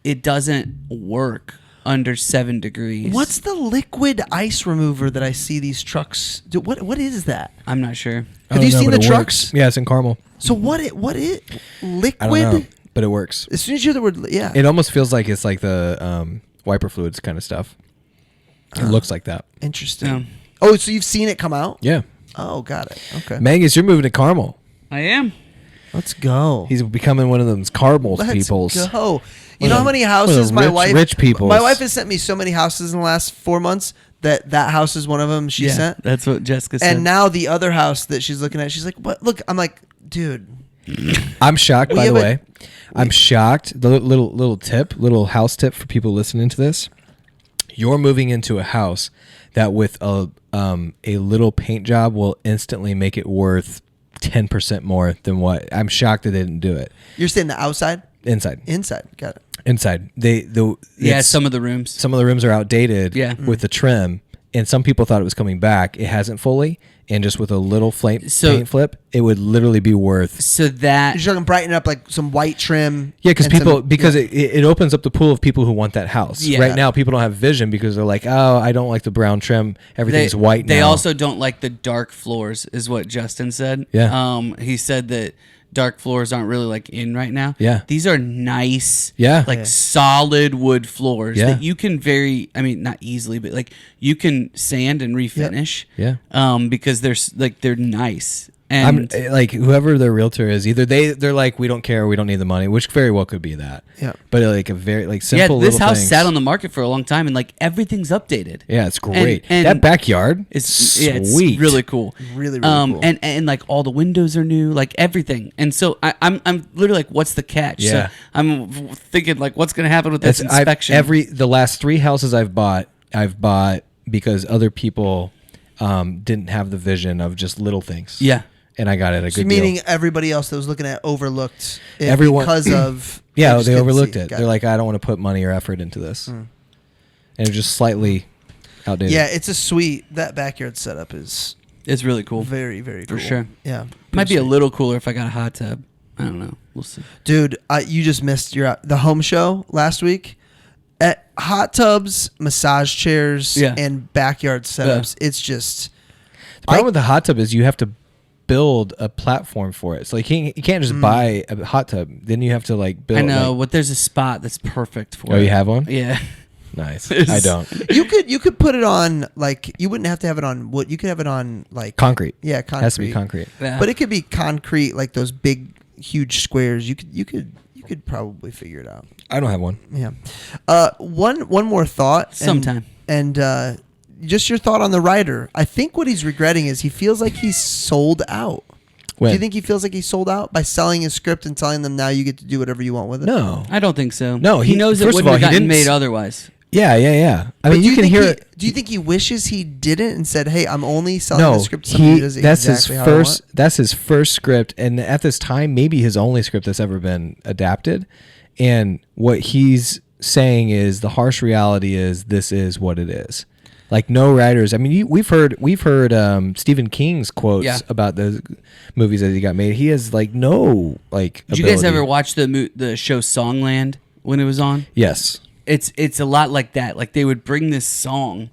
it doesn't work under 7 degrees. What's the liquid ice remover that I see these trucks do? What is that? I'm not sure. Have you No, seen but the it trucks? works. Yeah, it's in Carmel. So what liquid? I don't know, but it works. As soon as you hear the word, yeah. It almost feels like it's like the wiper fluids kind of stuff. It looks like that. Interesting. Yeah. Oh, so you've seen it come out? Yeah. Oh, got it. Okay. Mangus, you're moving to Carmel. I am. Let's go. He's becoming one of those Carmel peoples. Let's go. You One know of how many the houses my rich- wife? rich peoples. My wife has sent me so many houses in the last 4 months that house is one of them she sent. That's what Jessica said. And now the other house that she's looking at, she's like, "What? Look." I'm like, "Dude, I'm shocked, We by the have a- way. I'm shocked. The little house tip for people listening to this. You're moving into a house that with a little paint job will instantly make it worth 10% more than what. I'm shocked that they didn't do it. you're saying the outside, Inside. got it." Inside. some of the rooms. Some of the rooms are outdated Yeah. with the trim, and some people thought it was coming back. It hasn't fully, and just with a little paint flip, it would literally be worth. So that You're talking brighten up like some white trim. Yeah, because and some- it opens up the pool of people who want that house. Yeah. Right now, people don't have vision because they're like, oh, I don't like the brown trim. Everything's white now. They also don't like the dark floors, is what Justin said. Yeah. He said that dark floors aren't really like in right now. Yeah. These are nice. Yeah. Like Yeah. solid wood floors Yeah. that you can not easily, but like you can sand and refinish. Yeah. Because they're nice. I'm And like whoever their realtor is, either they're like, we don't care, we don't need the money, which very well could be that. Yeah. But like a very like yeah, simple. this little house things. sat on the market for a long time and like everything's updated. Yeah, it's great. And that backyard is it's sweet. really cool. Really, really cool. And like all the windows are new, like everything. And so I'm literally like, what's the catch? Yeah. So I'm thinking like, what's going to happen with this inspection? The last 3 houses I've bought because other people didn't have the vision of just little things. Yeah. And I got it a good So deal. meaning everybody else that was looking at overlooked it Everyone- because of Yeah, just they couldn't overlooked see it. Got They're like, I don't want to put money or effort into this. And it was just slightly outdated. yeah, it's a sweet. That backyard setup is It's really cool. very, very For cool. sure. Yeah, Might be a sweet. little cooler if I got a hot tub. I don't know. We'll see. Dude, you just missed the home show last week. At hot tubs, massage chairs, Yeah. and backyard setups. It's just The problem with the hot tub is you have to build a platform for it. So like you can't just buy a hot tub. Then you have to like build. I know, like- but there's a spot that's perfect for Oh, it. you have one? Yeah. Nice. It's- I don't. you could put it on like you wouldn't have to have it on wood. You could have it on like Concrete. Yeah, concrete. Has to be concrete. Yeah. But it could be concrete, like those big, huge squares. You could probably figure it out. I don't have one. Yeah. One more thought. and- Sometime. And just your thought on the writer. I think what he's regretting is he feels like he's sold out. When? Do you think he feels like he's sold out by selling his script and telling them now you get to do whatever you want with it? No. I don't think so. No, he knows it first of wouldn't all, have he gotten didn't made s- otherwise. Yeah. I But mean, do you can think hear he- it. Do you think he wishes he didn't and said, "Hey, I'm only selling No, the script to somebody who does it that's exactly his how I want"? first. That's his first script, and at this time, maybe his only script that's ever been adapted. And what he's saying is the harsh reality is this is what it is. Like no writers. I mean, we've heard Stephen King's quotes Yeah. about the movies that he got made. He has like no like. Did you guys ability. ever watch the show Songland when it was on? Yes. It's a lot like that. Like they would bring this song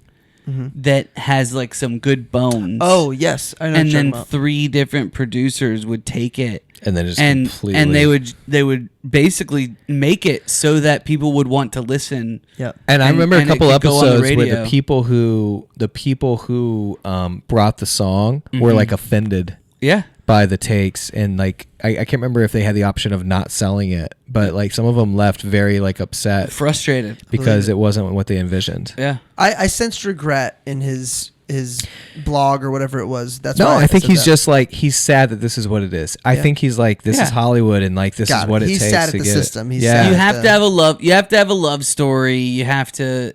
that has like some good bones. Oh yes, I know. And what you're then talking about. 3 different producers would take it And then just and completely. they would basically make it so that people would want to listen. Yeah. And I remember and a it couple could go on the episodes where radio. the people who brought the song were like offended Yeah. by the takes, and like I can't remember if they had the option of not selling it, but like some of them left very like upset Frustrated. because it wasn't what they envisioned. Yeah. I sensed regret in his blog or whatever it was. That's No, why I think said he's that. just like, he's sad that this is what it is. I think he's like, this is Yeah. Hollywood, and like this Got is it. what it He's takes sad at to the get system. He's yeah. sad You at have to have a love. You have to have a love story. You have to,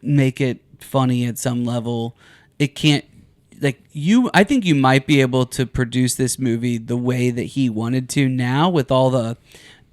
make it funny at some level. It can't I think you might be able to produce this movie the way that he wanted to now with all the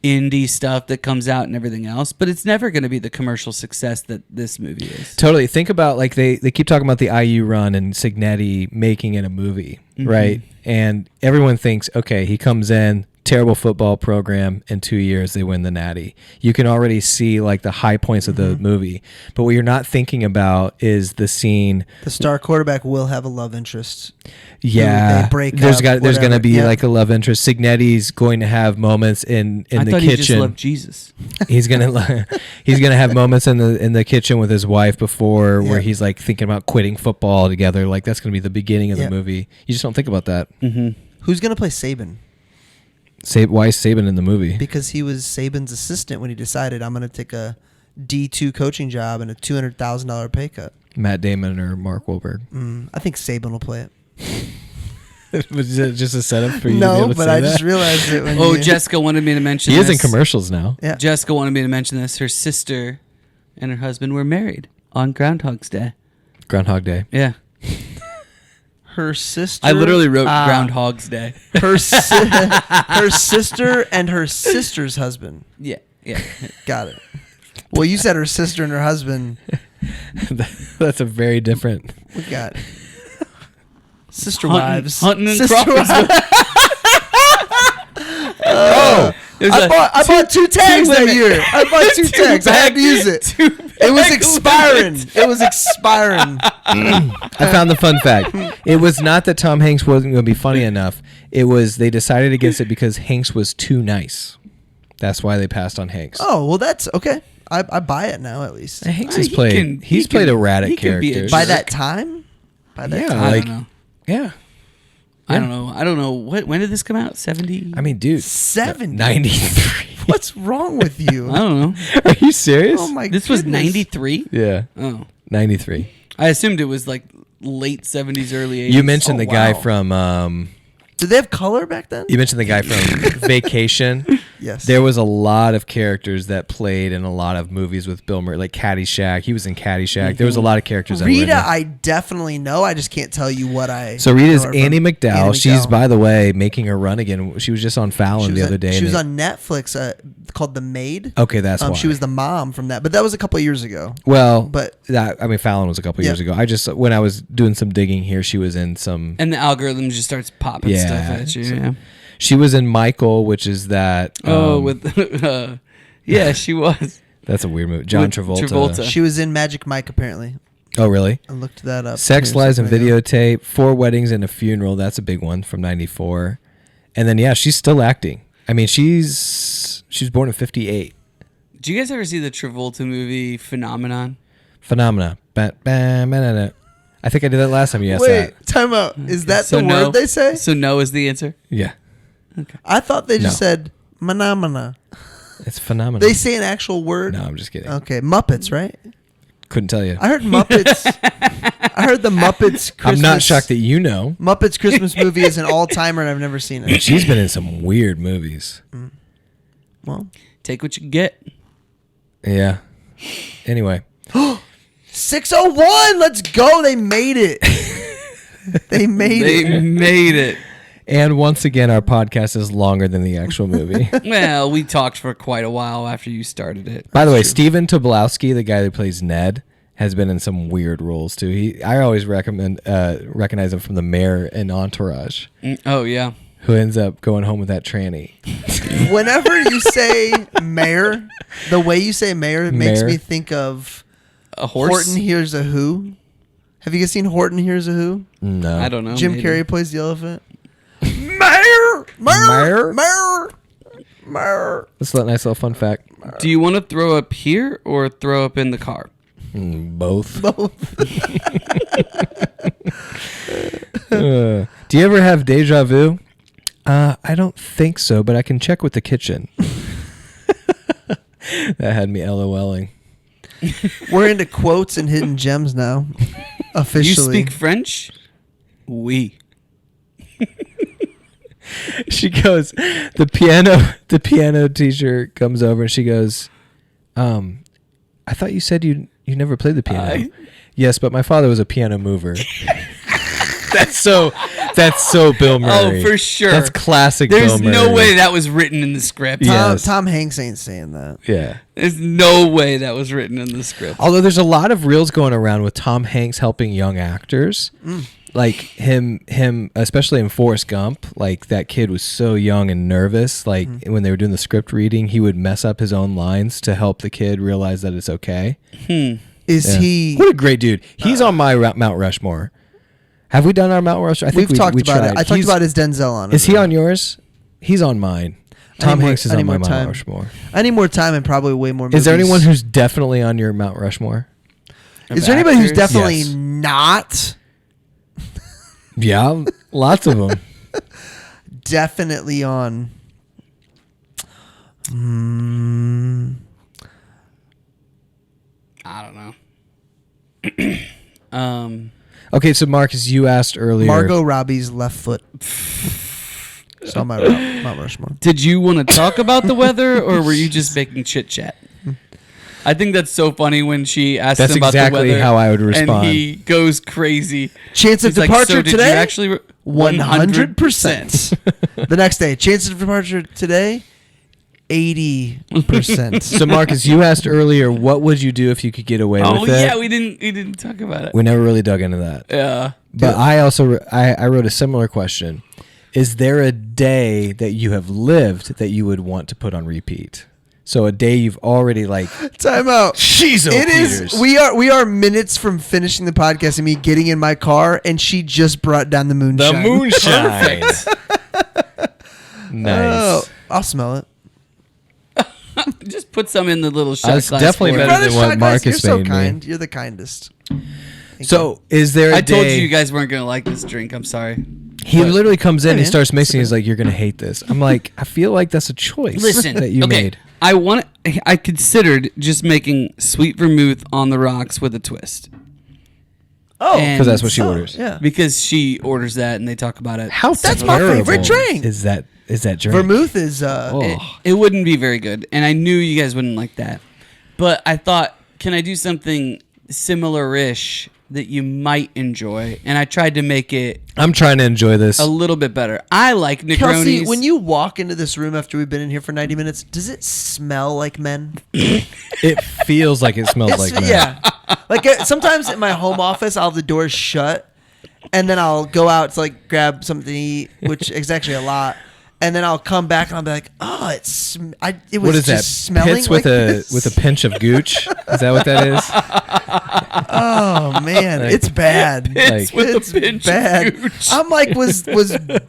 indie stuff that comes out and everything else, but it's never going to be the commercial success that this movie is. Totally. Think about like they keep talking about the IU run and Signetti making it a movie, right? And everyone thinks, okay, he comes in, terrible football program, in 2 years they win the Natty. You can already see like the high points of the movie, but what you're not thinking about is the scene. the star quarterback will have a love interest. Yeah, they break there's up, going to whatever. be Yeah. like a love interest. Signetti's going to have moments in I the thought kitchen. he just loved Jesus. He's gonna have moments in the kitchen with his wife before where he's like thinking about quitting football together. Like that's gonna be the beginning of Yeah. the movie. You just don't think about that. Who's gonna play Saban? Why is Saban in the movie? Because he was Saban's assistant when he decided I'm gonna take a D2 coaching job and a $200,000 pay cut. Matt Damon or Mark Wahlberg? I think Saban will play it. Was it just a setup for you? to be No, able to but say I that? just realized it when Oh, you, Jessica wanted me to mention He is this. in commercials now. Yeah. Jessica wanted me to mention this. Her sister and her husband were married on Groundhog's Day. Groundhog Day. Yeah. her sister. I literally wrote Ah, Groundhog's Day. her her sister and her sister's husband. Yeah. Yeah. Got it. Well, you said her sister and her husband. That's a very different. We got sister Hunting- wives. hunting and sister crawfish. wives. There's I bought 2 tags that limit. year. I bought 2 tags. I had to use it. It was expiring. It was expiring. I found the fun fact. It was not that Tom Hanks wasn't going to be funny enough. It was they decided against it because Hanks was too nice. That's why they passed on Hanks. Oh well, that's okay. I buy it now at least. And Hanks He has played. can- He's he played can- erratic he can be a characters. By jerk. that time. By that Yeah, time. I like don't know. yeah. I don't know. I don't know. When did this come out? 70? I mean, dude, 70. 93. What's wrong with you? I don't know. Are you serious? Oh my! This was goodness. 93? Yeah, Oh. 93. I assumed it was like late 70s, early 80s. You mentioned Oh, the guy wow. from. Did they have color back then? You mentioned the guy from Vacation. Yes. There was a lot of characters that played in a lot of movies with Bill Murray, like Caddyshack. He was in Caddyshack. There was a lot of characters that were in Rita, there. I definitely know. I just can't tell you what I. So Rita's know her from. Andie MacDowell. Andie She's, MacDowell. by the way, making her run again. She was just on Fallon She was the on- other day. She and was it- on Netflix called The Maid. Okay, that's why. She was the mom from that, but that was a couple of years ago. Well, but- Fallon was a couple Yeah. years ago. When I was doing some digging here, she was in some. And the algorithm just starts popping Yeah. stuff at you. Yeah. She was in Michael, which is that. Yeah, she was. That's a weird movie. John With Travolta. Travolta. She was in Magic Mike apparently. Oh, really? I looked that up. Sex, Here's Lies, and something right now. Videotape. 4 Weddings and a Funeral. That's a big one from '94. And then she's still acting. I mean, she was born in '58. Did you guys ever see the Travolta movie Phenomenon? Phenomena. I think I did that last time you asked Wait, that. time out. Is that So the no. word they say? So no is the answer? Yeah, I thought they just No. said phenomena. it's phenomenal. They say an actual word. No, I'm just kidding. Okay, Muppets, right? Couldn't tell you. I heard Muppets. I heard the Muppets. Christmas, I'm not shocked that you know. Muppets Christmas movie is an all-timer, and I've never seen it. She's been in some weird movies. Well, Take what you can get. Yeah. Anyway, 601. Let's go. They made it. They made They it. made it. and once again, our podcast is longer than the actual movie. Well, we talked for quite a while after you started it. By the way, Stephen Tobolowsky, the guy that plays Ned, has been in some weird roles too. I always recognize him from the mayor in Entourage, Oh, yeah. who ends up going home with that tranny. Whenever you say mayor, the way you say mayor makes Mayor. me think of a horse. Horton Hears a Who. Have you guys seen Horton Hears a Who? No. I don't know. Jim maybe. Carrey plays the elephant. Mayor, mayor, mayor, mayor. That's a nice little fun fact. Do you want to throw up here or throw up in the car? Both. Both. Do you ever have deja vu? I don't think so, but I can check with the kitchen. That had me LOLing. We're into quotes and hidden gems now. Officially. You speak French? Oui. She goes, the piano teacher comes over and she goes, I thought you said you never played the piano. Yes, but my father was a piano mover. That's so Bill Murray. Oh, for sure. That's classic There's Bill Murray. no way that was written in the script. Yes. Tom Hanks ain't saying that. Yeah. There's no way that was written in the script. Although there's a lot of reels going around with Tom Hanks helping young actors. Like him, especially in Forrest Gump, like that kid was so young and nervous. Like when they were doing the script reading, he would mess up his own lines to help the kid realize that it's okay. Is he? What a great dude. He's on my Mount Rushmore. Have we done our Mount Rushmore? I think We've talked we about tried. it. I talked about his Denzel on it. Is he on yours? He's on mine. Tom Hanks is I need on my more Mount time. Rushmore. I need more time and probably way more movies. Is there anyone who's definitely on your Mount Rushmore? Is there anybody who's actors? definitely Yes. not? Yeah, lots of them. Definitely on. I don't know. Okay, so Marcus, you asked earlier. Margot Robbie's left foot. It's on my Mount Rushmore. Did you want to talk about the weather, or were you just making chit chat? I think that's so funny when she asks That's him about exactly the weather. how I would respond. And he goes crazy. Chance of He's like, departure so did today? You actually 100%. The next day, chance of departure today, 80%. So Marcus, you asked earlier, what would you do if you could get away Oh with it? yeah, we didn't talk about it. We never really dug into that. Yeah. But I also I wrote a similar question. Is there a day that you have lived that you would want to put on repeat? So a day you've already like. Time out. Jeez, It is. We are minutes from finishing the podcast and me getting in my car, and she just brought down the moonshine. moonshine. Nice. Oh, I'll smell it. Just put some in the little shot That's glass. definitely for better her. than Brother what Shot Glass, Marcus you're so made me. kind. You're the kindest. So is there a I day? told you you guys weren't gonna like this drink. I'm sorry. He literally comes in, Yeah, he man. starts mixing. He's like, "You're gonna hate this." I'm like, I feel like that's a choice Listen, that you okay. made. I considered just making sweet vermouth on the rocks with a twist. Oh, And- Because that's what she orders. yeah. Because she orders that and they talk about it. How That's my terrible favorite drink. Is that drink? Vermouth is. It wouldn't be very good, and I knew you guys wouldn't like that. But I thought, can I do something similar-ish that you might enjoy? And I tried to make it I'm trying to enjoy this. a little bit better. I like Negronis. Kelsey, when you walk into this room after we've been in here for 90 minutes, does it smell like men? It feels like it smells like that. Yeah. Like sometimes in my home office, I'll have the doors shut, and then I'll go out to like grab something to eat, which is actually a lot. And then I'll come back and I'll be like, oh, it was What is just that? smelling Pits like with a this. with a pinch of gooch. Is that what that is? Oh man, Like- it's bad. Like- with It's a pinch bad. of gooch. I'm like, was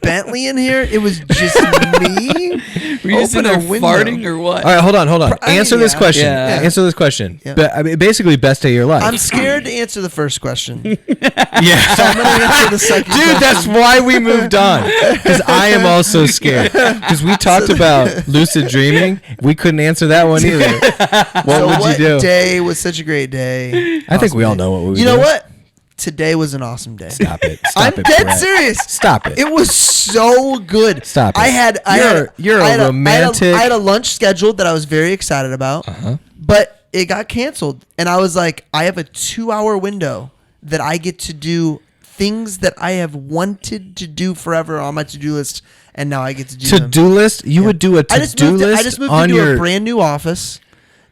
Bentley in here? It was just me. Were you just in Open there a window. farting or what? All right, hold on. I mean, Answer this yeah. question. Yeah. Answer this question. Yeah. But I mean, basically, best day of your life. I'm scared to answer the first question. yeah. So I'm gonna answer the second Dude, question. that's why we moved on. Because I am also scared. Because we talked about lucid dreaming. We couldn't answer that one either. What would you do? Day was such a great day? I think we all know what we would You know do. what? Today was an awesome day. Stop it. I'm Stop it, dead Brett. serious. Stop it. It was so good. Stop it. I had You're a romantic- I had a lunch scheduled that I was very excited about, but it got canceled, and I was like, I have a 2-hour window that I get to do things that I have wanted to do forever on my to-do list, and now I get to do them. To-do list? You would do a I just to-do moved. list I just moved on into your... a brand new office,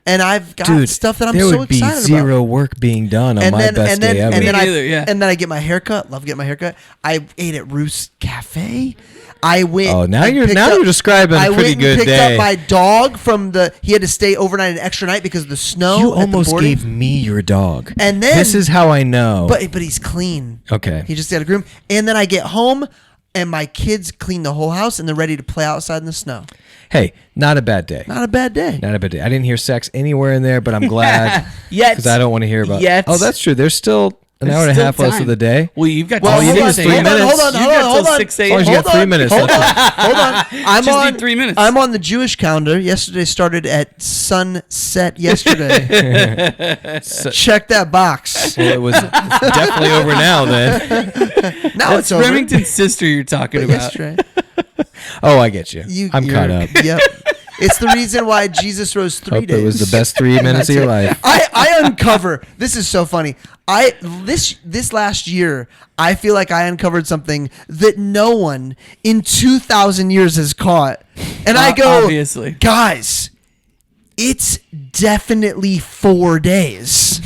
And I've got Dude, stuff that I'm there so would be excited zero about. work being done on my best day ever. And then, Me neither, I get my haircut. Love getting my haircut. I ate at Roost Cafe. I went. Oh, now and you're picked up- describing a I pretty went and good picked day. up my dog from the. He had to stay overnight an extra night because of the snow. You at the almost boarding. gave me your dog. And then this is how I know. But he's clean. Okay. He just got a groom. And then I get home and my kids clean the whole house and they're ready to play outside in the snow. Hey, not a bad day. Not a bad day. Not a bad day. I didn't hear sex anywhere in there, but I'm glad Yet. because I don't want to hear about. Yet. Oh, that's true. There's still an hour and a still half left time. of the day. Well, you've got Well, you hold need on, is 3 hold minutes. on, hold on, You hold got on, till hold on. 6 As long as a.m. you got 3 minutes. Hold on, hold on. I'm Just on need 3 minutes. I'm on the Jewish calendar. Yesterday started at sunset yesterday. Check that box. Well, it was definitely over now then. Now That's it's over. Remington's sister you're talking about. Yesterday. Oh, I get you. I'm caught up. Yep. It's the reason why Jesus rose 3 Hope days. it was the best 3 minutes of your life. I uncover. This is so funny. This last year, I feel like I uncovered something that no one in 2,000 years has caught, and I go, Obviously. guys, it's definitely 4 days,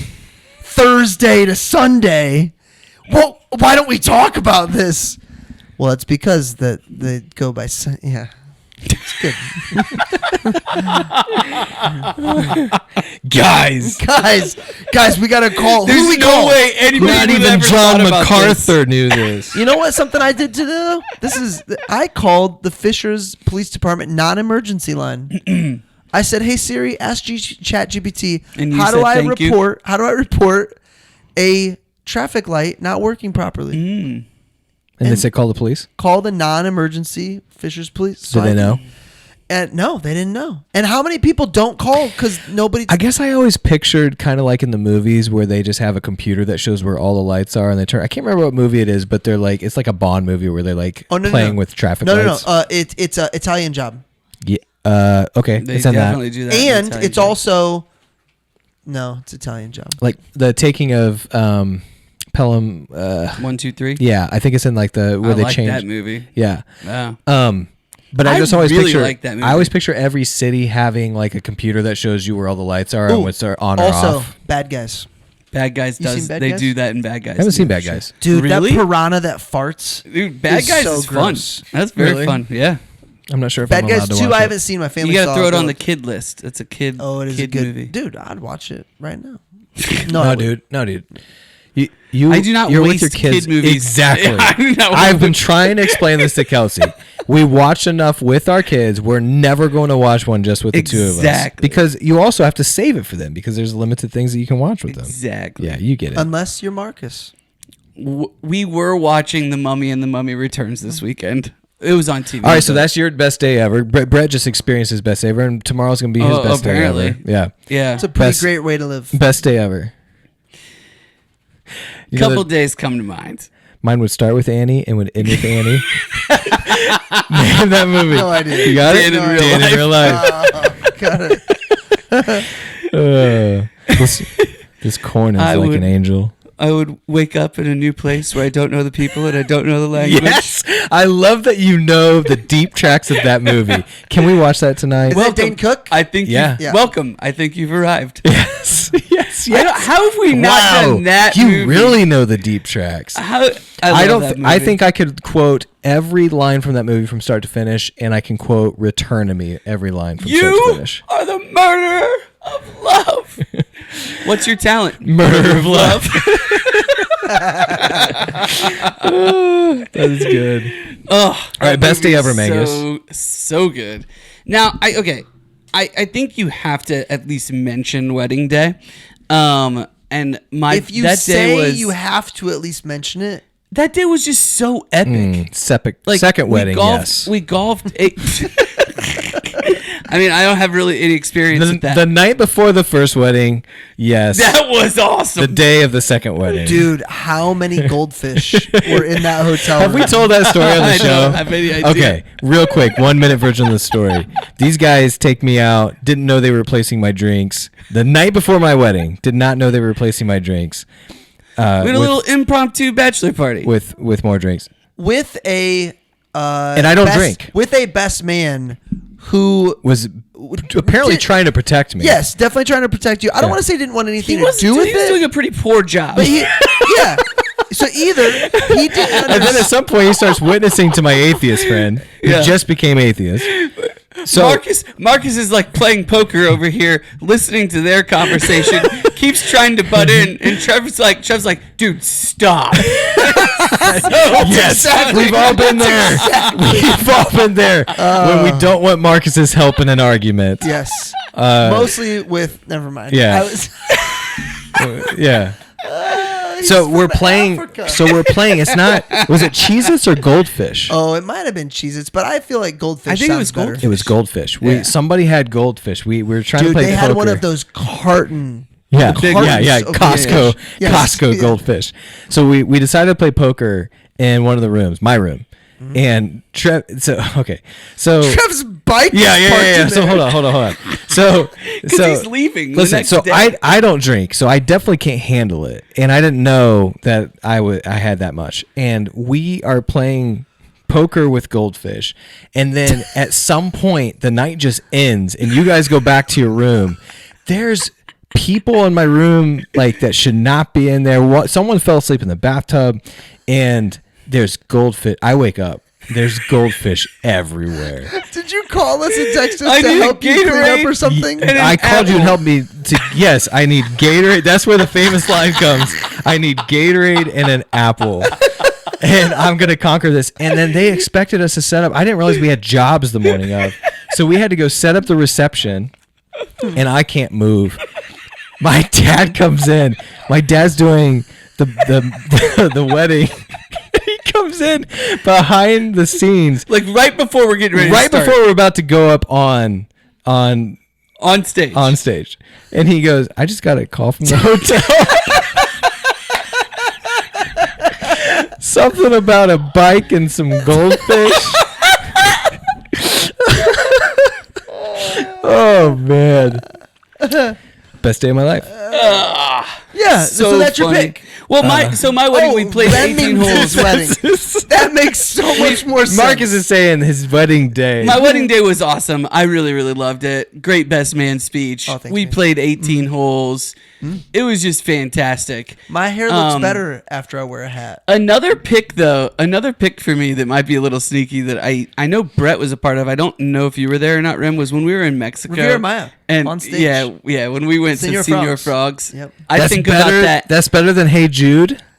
Thursday to Sunday. Well, why don't we talk about this? Well, it's because they go by yeah. It's good. guys, we got to call. There's Who we no call? way anybody Not would even ever John thought about MacArthur knew this. You know what? Something I did today, though? I called the Fishers Police Department non-emergency line. I said, "Hey Siri, ask ChatGPT, And you how said, do I "Thank you." report? How do I report a traffic light not working properly?" And they said call the police. Call the non-emergency Fishers Police. So Did they know? And no, they didn't know. And how many people don't call because nobody? I guess I always pictured kind of like in the movies where they just have a computer that shows where all the lights are and they turn. I can't remember what movie it is, but they're like it's like a Bond movie where they're like playing with traffic lights. No. It's a Italian Job, Yeah. Okay. They it's in that. definitely do that. and Italian it's job. also it's Italian Job. Like the taking of Pelham. 1, 2, 3. Yeah, I think it's in like the where I they like change. that movie. Yeah. Yeah. But I I just always really picture. like that movie. I always picture every city having like a computer that shows you where all the lights are and Ooh, what's on or also, off. Bad Guys. Bad Guys You seen does. Bad They Guys? do that in Bad Guys. I haven't too. seen Bad Guys. Dude, Really? that piranha that farts. Dude, Bad is Guys so is gross. fun. That's very Really? fun. Yeah. I'm not sure if Bad I'm Guys allowed to 2, watch I it. haven't seen. My family You got saw to throw it on though. the kid list. It's a kid. Oh, it is kid a good movie. dude. I'd watch it right now. No, dude. You, I do not You're waste with your kids. kid movies. Exactly. I do not I've been trying to explain this to Kelsey. We watch enough with our kids. We're never going to watch one just with the two of us. Exactly. Because you also have to save it for them because there's limited things that you can watch with them. Exactly. Yeah, you get it. Unless you're Marcus. We were watching The Mummy and The Mummy Returns this weekend. It was on TV. All right, so that's your best day ever. Brett just experienced his best day ever, and tomorrow's going to be his best apparently. day ever. Yeah. Yeah. It's a pretty Best- great way to live. Best day ever. You know Couple that days come to mind. mine would start with Annie and would end with Annie. Name that movie. No idea. You got Dan it? in real Dan life. in real life. Got it. This corn is I like would- an angel. I would wake up in a new place where I don't know the people and I don't know the language. Yes, I love that you know the deep tracks of that movie. Can we watch that tonight? Is that Dane Cook? I think Yeah. Yeah. Welcome. I think you've arrived. Yes, yes, I don't- how have we not done that You movie? really know the deep tracks. How, I love don't. that I movie. think I could quote every line from that movie from start to finish, and I can quote "Return to Me" every line from start to you finish. are the murderer of love. What's your talent? Murder of love. That is good. Oh, All right, best day ever, Mangus. So good. Now, I think you have to at least mention wedding day. And my If you that say day was you have to at least mention it, that day was just so epic. Second wedding, yes. We golfed. I mean, I don't have really any experience with that. The night before the first wedding, yes. That was awesome. The day of the second wedding. dude, how many goldfish were in that hotel Have we room? told that story on the I show? don't have any idea. Okay, real quick, 1 minute version of the story. These guys take me out, didn't know they were replacing my drinks. The night before my wedding, did not know they were replacing my drinks. We had a little impromptu bachelor party. with more drinks. with a And I don't drink. with a best man who Was apparently trying to protect me. Yes, definitely trying to protect you. I don't want to say he didn't want anything to do with he was it. doing a pretty poor job. But yeah. So either he didn't And then at some point he starts witnessing to my atheist friend who just became atheist. So Marcus is like playing poker over here, listening to their conversation, keeps trying to butt in, and Trevor's like, dude, stop. Yes, we've all been there. We've all been there when we don't want Marcus's help in an argument. Yes. Mostly with. Never mind. Yeah. Yeah. So we're playing. Africa. It's not. Was it Cheez-Its or Goldfish? Oh, it might have been Cheez-Its, but I feel like Goldfish. I think it was sounds better. Goldfish. It was Goldfish. Yeah. Somebody had Goldfish. We were trying to Dude, play they poker. had one of those carton. Yeah, cartons yeah. of Costco, Goldfish. Yes. Costco Yeah. Goldfish. So we decided to play poker in one of the rooms, my room, and Trev. So Trev's bike. Yeah. is parked in So there. hold on. So he's leaving the Listen, next so day. I don't drink, so I definitely can't handle it, and I didn't know that I had that much, and we are playing poker with Goldfish, and then at some point the night just ends, and you guys go back to your room. There's people in my room like that should not be in there. Someone fell asleep in the bathtub, and there's goldfish. I wake up. There's goldfish everywhere. Did you call us and text us I to need a help you clean Gatorade. up or something? And I called you and helped me to. Yes, I need Gatorade. That's where the famous line comes. I need Gatorade and an apple. And I'm going to conquer this. And then they expected us to set up. I didn't realize we had jobs the morning of. So we had to go set up the reception. And I can't move. My dad comes in. My dad's doing the wedding. He comes in behind the scenes. like right before we're getting ready to Right start. before we're about to go up on stage. on stage, and he goes, "I just got a call from the hotel. Something about a bike and some goldfish." Oh man, best day of my life. Yeah, so that's your funny. pick. Well, my wedding we played 18 Remington's holes. wedding. That makes so much more sense. Marcus is saying his wedding day. My wedding day was awesome. I really, really loved it. Great best man speech. Oh, thanks, we man. played 18 holes. It was just fantastic. My hair looks better after I wear a hat. Another pick for me that might be a little sneaky that I know Brett was a part of. I don't know if you were there or not, Rem, was when we were in Mexico. Riviera Maya, and on stage. Yeah, when we went Senor to Senor Frogs. Frogs. Yep. I That's think better, about that. That's better than Hey Jude.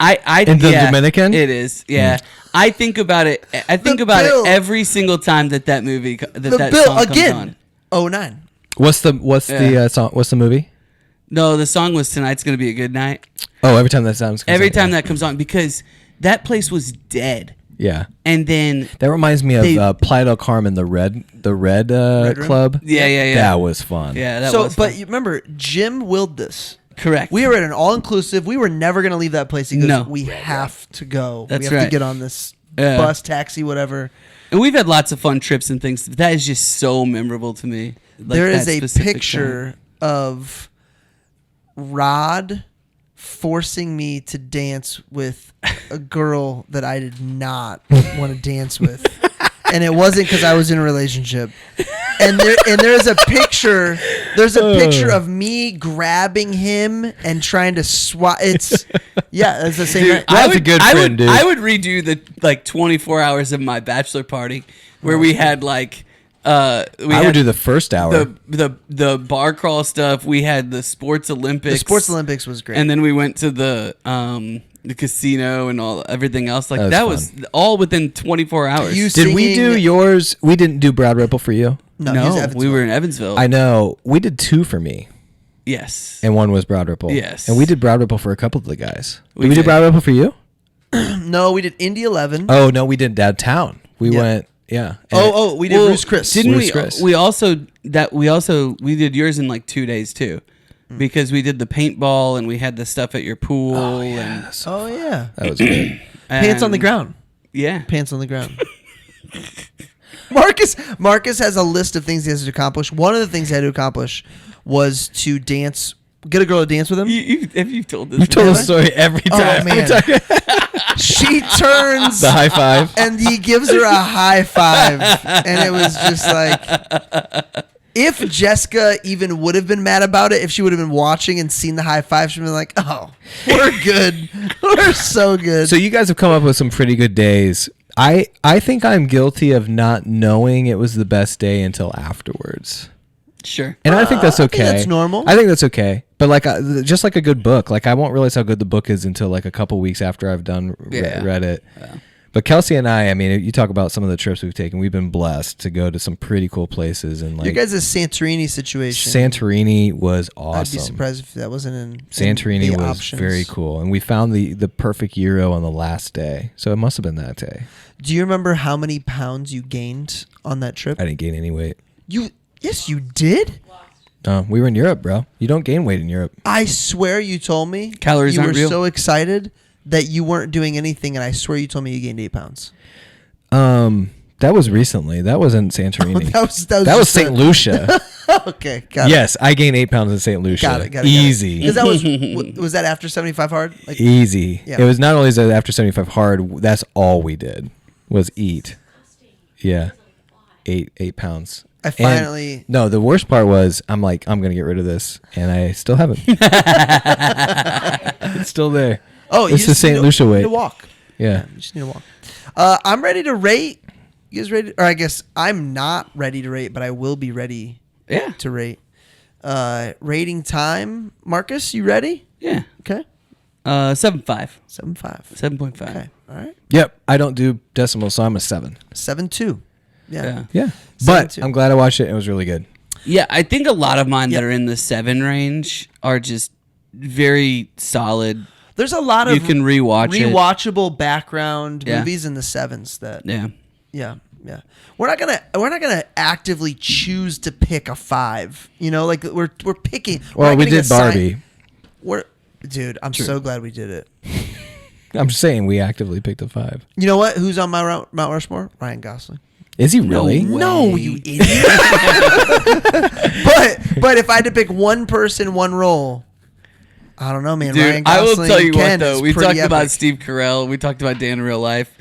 In the Dominican? It is. Yeah. I think about it. I think The about bill. it every single time that movie that The that bill song comes again. on. 09. What's the song? What's the movie? No, the song was "Tonight's Gonna Be a Good Night." Oh, every time that sounds. Every time that comes on, because that place was dead, Yeah. and then That reminds me They- of Playa del Carmen, the red Room? club. yeah. That was fun. Yeah, that So, was but fun. you remember, Jim willed this. Correct. We were at an all-inclusive. We were never going to leave that place. He goes, No. we have to go. That's we have to right. get on this Yeah. bus, taxi, whatever. And we've had lots of fun trips and things. That is just so memorable to me. Like There is that a specific picture time. of Rod forcing me to dance with a girl that I did not want to dance with. And it wasn't because I was in a relationship. And there's a picture. There's a picture of me grabbing him and trying to swat. It's that's the same. night. That's a good friend, dude. I would redo the 24 hours of my bachelor party where we had like I would do the first hour. the bar crawl stuff. We had the sports Olympics. The Sports Olympics was great. And then we went to the casino and everything else. Like That that was was all within 24 hours. You Did we do singing- yours? We didn't do Brad Ripple for you. No, no, he's we Evansville. were in Evansville. I know. We did 2 for me, yes. and 1 was Brad Ripple. Yes. And we did Brad Ripple for a couple of the guys. We Did we do did. Brad Ripple for you? No, we did Indy 11. Oh no, we did downtown. We Yeah. went. Yeah. We did Bruce Chris. Didn't Bruce we? Chris. We did yours in like 2 days too, because we did the paintball and we had the stuff at your pool. Oh yeah. Oh, yeah. That was good. Pants on the and- ground. Yeah. Pants on the ground. Marcus has a list of things he has to accomplish. One of the things he had to accomplish was to dance, get a girl to dance with him. Have you told this? You told Really? the story every time. Oh man, she turns The high five. and he gives her a high five, and it was just like if Jessica even would have been mad about it, if she would have been watching and seen the high five, she'd been like, "Oh, we're good. We're so good." So you guys have come up with some pretty good days. I think I'm guilty of not knowing it was the best day until afterwards. Sure. And I think that's I okay. think that's normal. I think that's okay. But like, just like a good book, like I won't realize how good the book is until like a couple weeks after I've done read it. Yeah. But Kelsey and I mean, you talk about some of the trips we've taken. We've been blessed to go to some pretty cool places. And like, your guys' Santorini situation. Santorini was awesome. I'd be surprised if that wasn't in Santorini in the was options. very cool, and we found the perfect gyro on the last day. So it must have been that day. Do you remember how many pounds you gained on that trip? I didn't gain any weight. Yes, you did. We were in Europe, bro. You don't gain weight in Europe. I swear you told me Calories you were aren't real. so excited that you weren't doing anything, and I swear you told me you gained 8 pounds. That was recently. That wasn't Santorini. that was St. Lucia. Okay, got it. Yes, I gained 8 pounds in St. Lucia. Got it. Easy. Because that was that after 75 hard? Like, Easy. Yeah. It was not only is that after 75 hard. That's all we did was eat. Yeah, 8 pounds. I finally. No, the worst part was I'm like, I'm gonna get rid of this, and I still haven't. It's still there. Oh, This is St. Lucia weight. You need to walk. Yeah. You just need to walk. I'm ready to rate. You guys ready? Or I guess I'm not ready to rate, but I will be ready to rate. Rating time. Marcus, you ready? Yeah. Okay. 7.5. 7.5. 7.5. Okay. All right. Yep. I don't do decimals, so I'm a 7. 7.2. Yeah. Yeah. But 7.2. I'm glad I watched it. It was really good. Yeah, I think a lot of mine that are in the 7 range are just very solid. There's a lot of You can rewatch it. rewatchable background Yeah. movies in the 7s that Yeah. yeah. We're not gonna actively choose to pick a 5. You know, like we're picking. we're Well, not we getting did Barbie. Dude, I'm so glad we did it. I'm just saying we actively picked a 5. You know what? Who's on my Mount Rushmore? Ryan Gosling. Is he really? No, you idiot. but if I had to pick one person, one role, I don't know, man. Dude, Ryan I Gosling, will tell you Ken what, though. is We pretty talked about epic. Steve Carell. We talked about Dan in Real Life.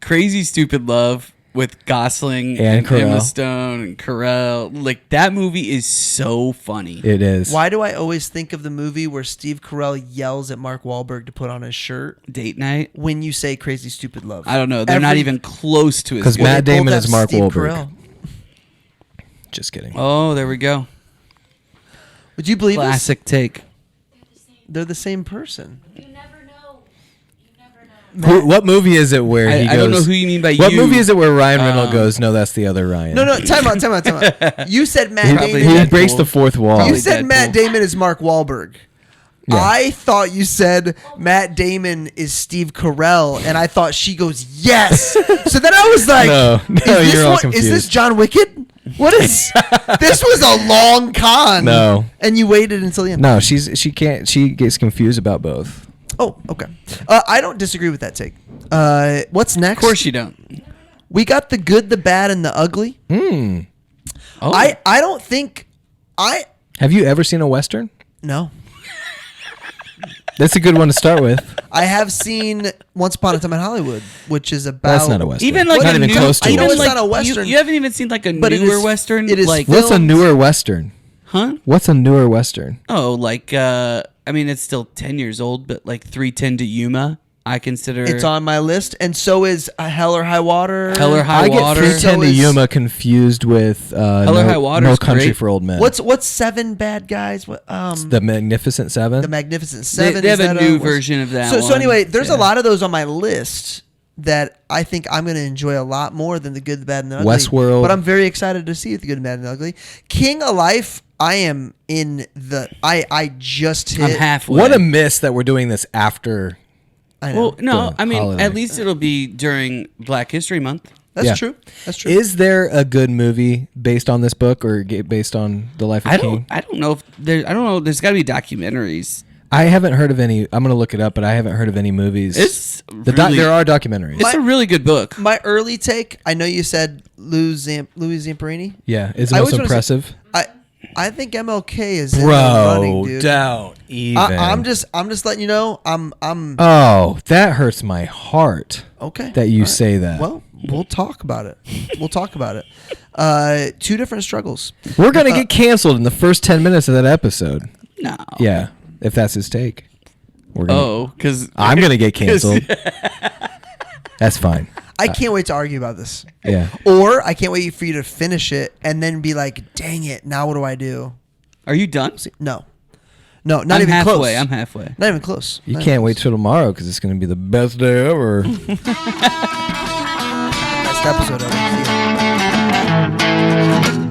Crazy Stupid Love with Gosling And Carell. Emma Stone and Carell. Like, that movie is so funny. It is. Why do I always think of the movie where Steve Carell yells at Mark Wahlberg to put on his shirt Date Night? when you say Crazy Stupid Love? I don't know. They're not even close to as 'Cause good. Matt They both Damon have is Mark Steve Wahlberg. Carell. Just kidding. Oh, there we go. Would you believe Classic take. this? They're the same person. You never know. You never know. What movie is it where he goes? I don't know who you mean by What you. movie is it where Ryan Reynolds goes, no, that's the other Ryan? No, time out. You said Matt Probably Damon. He breaks Deadpool. the fourth wall. You Probably said Matt Deadpool. Damon is Mark Wahlberg. Yeah. I thought you said Matt Damon is Steve Carell, and I thought she goes, yes. So then I was like, No, you're all Is this confused. John Wicked? What is this? Was a long con. No. And you waited until the end. No, she gets confused about both. Oh, okay. I don't disagree with that take. What's next? Of course you don't. We got the good, the bad, and the ugly. Oh, I don't think Have you ever seen a Western? no. That's a good one to start with. I have seen Once Upon a Time in Hollywood, which is about That's not a Western. even like not a even new, close to I a know even it's Western. not a Western, You haven't even seen like a but it newer is- Western. it is like, filmed- What's a newer Western? huh? What's a newer Western? Oh, like I mean, it's still 10 years old, but like 310 to Yuma, I consider It's on my list, and so is Hell or High Water. Hell or High I get Water. 310 So to is- Yuma confused with Hell or High Water's No Country great. for Old Men. What's Seven Bad Guys? What The Magnificent Seven? the Magnificent Seven? They have is a that new what's- version of that So one. anyway, there's Yeah. a lot of those on my list that I think I'm going to enjoy a lot more than the good, the bad, and the ugly. Westworld. But I'm very excited to see the good, the bad, and the ugly. King of Life. I am in the. I just hit. I'm halfway. What a miss that we're doing this after. I know. Well, no, the I mean, holiday. at least it'll be during Black History Month. That's Yeah. true. That's true. Is there a good movie based on this book or based on the life of King? I don't know if there. I don't know. There's got to be documentaries. I haven't heard of any. I'm going to look it up, but I haven't heard of any movies. It's really, there are documentaries. It's a really good book. My early take. I know you said Louis Zamperini. Yeah, it's I most always wanna say- impressive. I think MLK is in the running, Bro, dude. don't even. I'm just letting you know. I'm Oh, that hurts my heart. okay. That you All right. say that. Well, we'll talk about it. We'll talk about it. Two different struggles. We're gonna get canceled in the first 10 minutes of that episode. No. Yeah, if that's his take. We're gonna, Oh, because I'm gonna get canceled. That's fine. I can't wait to argue about this. Yeah. Or I can't wait for you to finish it and then be like, dang it, now what do I do? Are you done? No. No, not I'm even halfway. close. I'm halfway. Not even close. You Not can't even wait till tomorrow because it's gonna be the best day ever. close. Best episode ever. See ya.